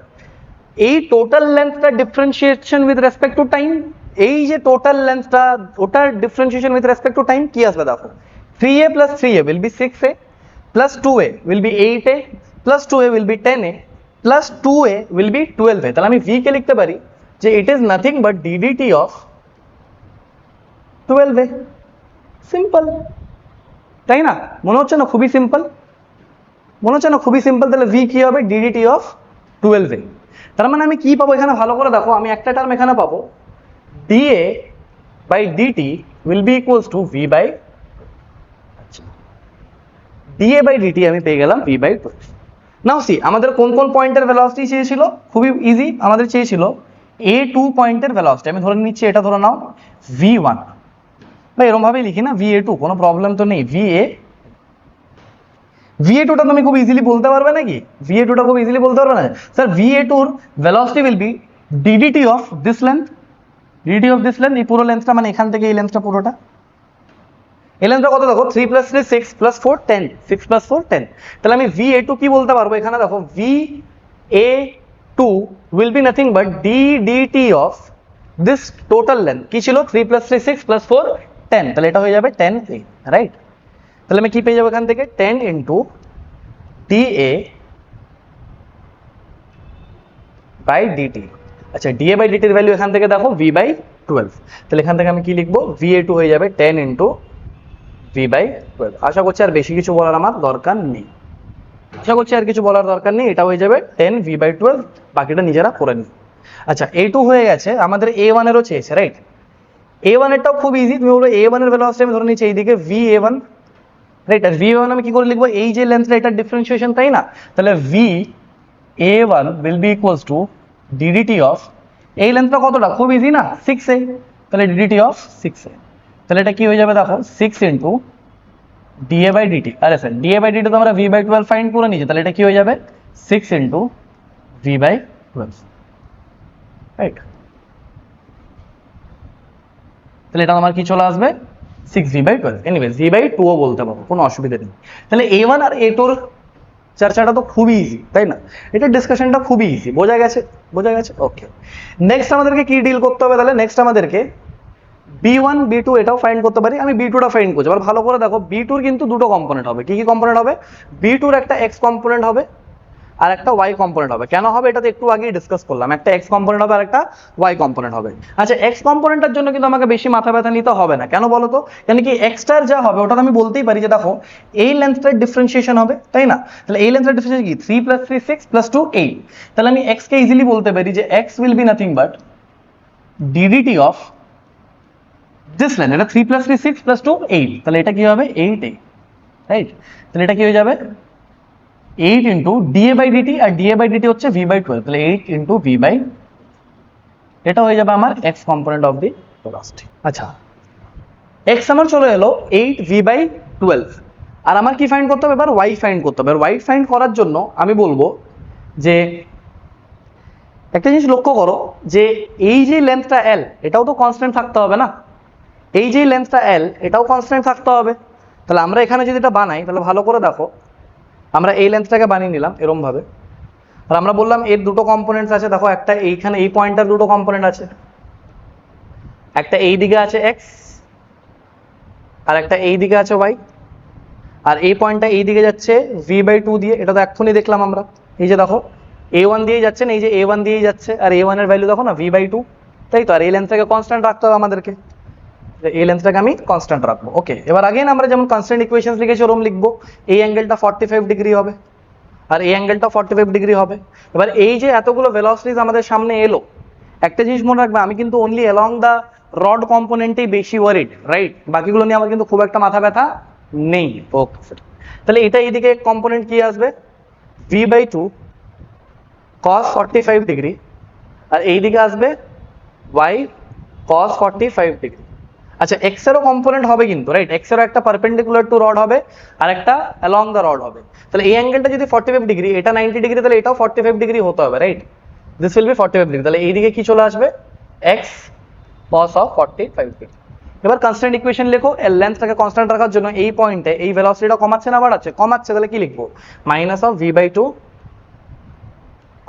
এই টোটাল লেন্থটা differentiation with respect to time, এই যে টোটাল লেন্থটা ওটার differentiation with respect to time কি আসবে দেখো, 3a plus 3a will be 6a plus 2a will be 8a plus 2a will be 10a plus 2a will be 12a। তাহলে আমি v কে লিখতে পারি যে it is nothing but ddt of 12a। Simple, তাই না? মনে হচ্ছে না খুবই সিম্পল, মনে হচ্ছে না খুবই সিম্পল? তাহলে v কি হবে, ddt of 12a। তার মানে আমি কি পাবো এখানে, ভালো করে দেখো, আমি একটা টার্ম এখানে পাবো dA by dt will be equals to v by dA by dt আমি পেয়ে গেলাম v by 12। নাও সি আমাদের কোন কোন পয়েন্টের ভেলোসিটি চেয়েছিল, খুবই ইজি, আমাদের চেয়েছিল a2 পয়েন্টের ভেলোসিটি। আমি ধরে নিচ্ছি এটা ধরে নাও v1, বা এরকম ভাবেই লিখি না va2, কোনো প্রবলেম তো নেই। va2 টা তুমি খুব ইজিলি বলতে পারবে নাকি, va2 টা খুব ইজিলি বলতে পারবে না স্যার? va2 এর velocity will be ddt of this length, ddt of this length, এই পুরো লেন্থটা মানে এখান থেকে এই লেন্থটা পুরোটা, এই লেন্থটা কত দেখো 3 plus 3 6 plus 4 10, 6 plus 4 10। তাহলে আমি va2 কি বলতে পারবো এখানে দেখো, va2 will be nothing but ddt of this total length কি ছিল 3 plus 3 6 plus 4 10, তাহলে এটা হয়ে যাবে 10a, রাইট? তাহলে আমি কি পেয়ে যাবো এখান থেকে 10 into dA by dt। আচ্ছা dA by dt এর ভ্যালু এখান থেকে দেখো v by 12, তাহলে এখান থেকে আমি কি লিখবো, va2 হয়ে যাবে 10 into v by 12। আশা করছি আর বেশি কিছু বলার আমার দরকার নেই, আশা করছি আর কিছু বলার দরকার নেই, এটা হয়ে যাবে 10 v by 12, বাকিটা নিজেরা করে নিই। আচ্ছা a2 হয়ে গেছে, আমাদের a1 এরও চেয়েছে, রাইট? a1 এরটাও খুব ইজি, তুমি বলবো a1 এর ভ্যালুসিটি আমি ধরে নিচ্ছি এইদিকে va1, রাইট? আর va1 আমি কি করে লিখবো, এই যে লেন্থটা এটা ডিফারেন্সিয়েশন তাই না, তাহলে va1 will be equals to ddt of এই লেন্থটা কতটা, খুব ইজি না, 6a, তাহলে ddt of 6a, তাহলে এটা কি হয়ে যাবে দেখো 6 into dA by dt। আরে স্যার dA by dt তো আমরা v by 12 ফাইন্ড করে নিয়েছি, তাহলে এটা কি হয়ে যাবে 6 into v by 12, রাইট? তাহলে এটা আমার কি চলে আসবে 6v by 12, anyways v by 2 ও বলতে পারো, কোনো অসুবিধা নেই। তাহলে a1 আর a2 এর চর্চাটা তো খুবই ইজি তাই না, এটা ডিসকাশনটা খুবই ইজি, বোঝা গেছে? বোঝা গেছে, ওকে। নেক্সট আমাদেরকে কি ডিল করতে হবে, তাহলে নেক্সট আমাদেরকে b1 b2 এটাও ফাইন্ড করতে পারি, আমি b2 টা ফাইন্ড করছি। এবার ভালো করে দেখো b2 এর কিন্তু দুটো কম্পোনেন্ট হবে, কি কি কম্পোনেন্ট হবে, b2 এর একটা x কম্পোনেন্ট হবে আর একটা ওয়াই কম্পোনেন্ট হবে। কেন হবে এটা তো একটু আগেই ডিসকাস করলাম, একটা এক্স কম্পোনেন্ট হবে আর একটা ওয়াই কম্পোনেন্ট হবে। আচ্ছা, এক্স কম্পোনেন্টের জন্য কিন্তু আমাকে বেশি মাথা ব্যথা নিতে হবে না, কেন বলো তো? কেন কি এক্সটার যা হবে ওটা তো আমি বলতেই পারি যে দেখো এই লেন্থটার ডিফারেন্সিয়েশন হবে, তাই না? তাহলে এই লেন্থটার ডিফারেন্সিয়েশন কি 3 + 3 6 + 2 8। তাহলে আমি এক্স কে ইজিলি বলতে পারি যে x will be nothing but DDT of this length, এটা 3 + 3 6 + 2 8, তাহলে এটা কি হবে 8a, রাইট? তাহলে এটা কি হয়ে যাবে 8 ইন্টু dA/dt, আর dA/dt হচ্ছে v/12, তাহলে 8 ইন্টু v বাই, এটা হয়ে যাবে আমার x component of the velocity. আচ্ছা, x আমার চলে এলো 8v/12, আর আমার কি ফাইন্ড করতে হবে এবার? y ফাইন্ড করতে হবে। আর y ফাইন্ড করার জন্য আমি বলবো যে একটা জিনিস লক্ষ্য করো যে এই যে লেন্থটা l এটাও তো কনস্ট্যান্ট থাকতে হবে না, এই যে লেন্থটা l এটাও কনস্ট্যান্ট থাকতে হবে। তাহলে আমরা এখানে যদি এটা বানাই তাহলে ভালো করে দেখো, আমরা এই লেন্থটাকে বানিয়ে নিলাম এরকম ভাবে, আর আমরা বললাম এর দুটো কম্পোনেন্টস আছে, দেখো একটা এইখানে এই পয়েন্টটার দুটো কম্পোনেন্ট আছে, একটা এই দিকে আছে x আর একটা এই দিকে আছে y, আর এই পয়েন্টটা এই দিকে যাচ্ছে v/2 দিয়ে, এটা তো এক্ষুনি দেখলাম আমরা, এই যে দেখো a1 দিয়ে যাচ্ছে না, এই যে a1 দিয়েই যাচ্ছে, আর a1 এর ভ্যালু দেখো না v/2, তাই তো? আর এই লেন্থটাকে কনস্ট্যান্ট রাখতে হবে আমাদেরকে, এই লেন্থটাকে আমি কনস্ট্যান্ট রাখবো। ওকে, এবার আগেন আমরা যেমন কনস্ট্যান্ট ইকুয়েশনস লিখেছি ওরকম লিখবো, এই অ্যাঙ্গেলটা 45 ডিগ্রি হবে আর এই অ্যাঙ্গেলটা 45 ডিগ্রি হবে। এবার এই যে এতগুলো ভেলোসিটিস আমাদের সামনে এলো, একটা জিনিস মনে রাখবে, আমি কিন্তু অনলি অ্যালং দ্য রড কম্পোনেন্টেই বেশি ওয়ারিড, রাইট? বাকিগুলো নিয়ে আমার কিন্তু খুব একটা মাথা ব্যথা নেই। ওকে, তাহলে এটা এইদিকে কম্পোনেন্ট কি আসবে v/2 cos 45 ডিগ্রি, আর এইদিকে আসবে y cos 45 ডিগ্রি। আচ্ছা, এক্স এরও কম্পোনেন্ট হবে কিন্তু, রাইট? এক্স এরও একটা পারপেন্ডিকুলার টু রড হবে আর একটা অ্যালং দ্য রড হবে। তাহলে এই অ্যাঙ্গেলটা যদি 45 ডিগ্রি, এটা 90 ডিগ্রি, তাহলে এটাও 45 ডিগ্রি হতে হবে, right? This will be 45 degree. তাহলে এইদিকে কি চলে আসবে x cos of 45 ডিগ্রি। এবার কনস্ট্যান্ট ইকুয়েশন লেখো, এর লেন্থটাকে কনস্ট্যান্ট রাখার জন্য এই পয়েন্টে এই ভেলোসিটিটা কমাচ্ছে না বাড়াচ্ছে? কমাচ্ছে, তাহলে কি লিখবো? Minus of v/2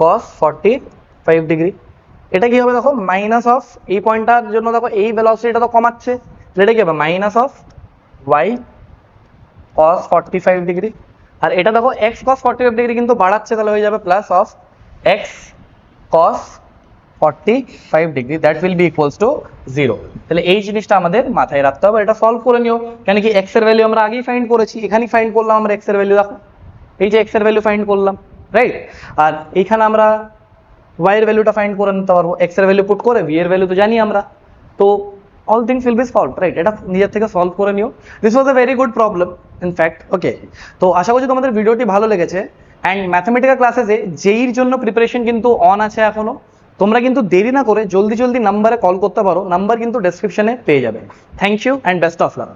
cos 45 degree. এটা কি হবে দেখো, মাইনাস অফ এই পয়েন্টটার জন্য দেখো এই ভেলোসিটিটা তো কমাচ্ছে, এটা কি হবে minus of y cos 45 degree, আর এটা দেখো x cos 45 ডিগ্রি কিন্তু বাড়াচ্ছে, তাহলে হয়ে যাবে plus of x cos 45 degree, that will be equals to 0। তাহলে এই জিনিসটা আমাদের মাথায় রাখতে হবে, এটা সলভ করে নিও। কেন কি x এর ভ্যালু আমরা আগেই ফাইন্ড করেছি, এখানেই ফাইন্ড করলাম আমরা x এর ভ্যালু, দেখো এই যে x এর ভ্যালু ফাইন্ড করলাম, রাইট? আর এইখানে আমরা y এর ভ্যালুটা ফাইন্ড করে নিতে পারবো, x এর ভ্যালু পুট করে v এর ভ্যালু তো জানি আমরা, তো all things will be solved, right? এটা নিজের থেকে সলভ করে নিও। This was a very good problem in fact. Okay, তো আশা করছি তোমাদের ভিডিওটি ভালো লেগেছে। অ্যান্ড ম্যাথমেটিক্যাল ক্লাসেসে জেইর জন্য প্রিপারেশন কিন্তু অন আছে এখনো, তোমরা কিন্তু দেরি না করে জলদি জলদি নাম্বারে কল করতে পারো, নাম্বার কিন্তু ডেসক্রিপশনে পেয়ে যাবে। Thank you and best of lakh.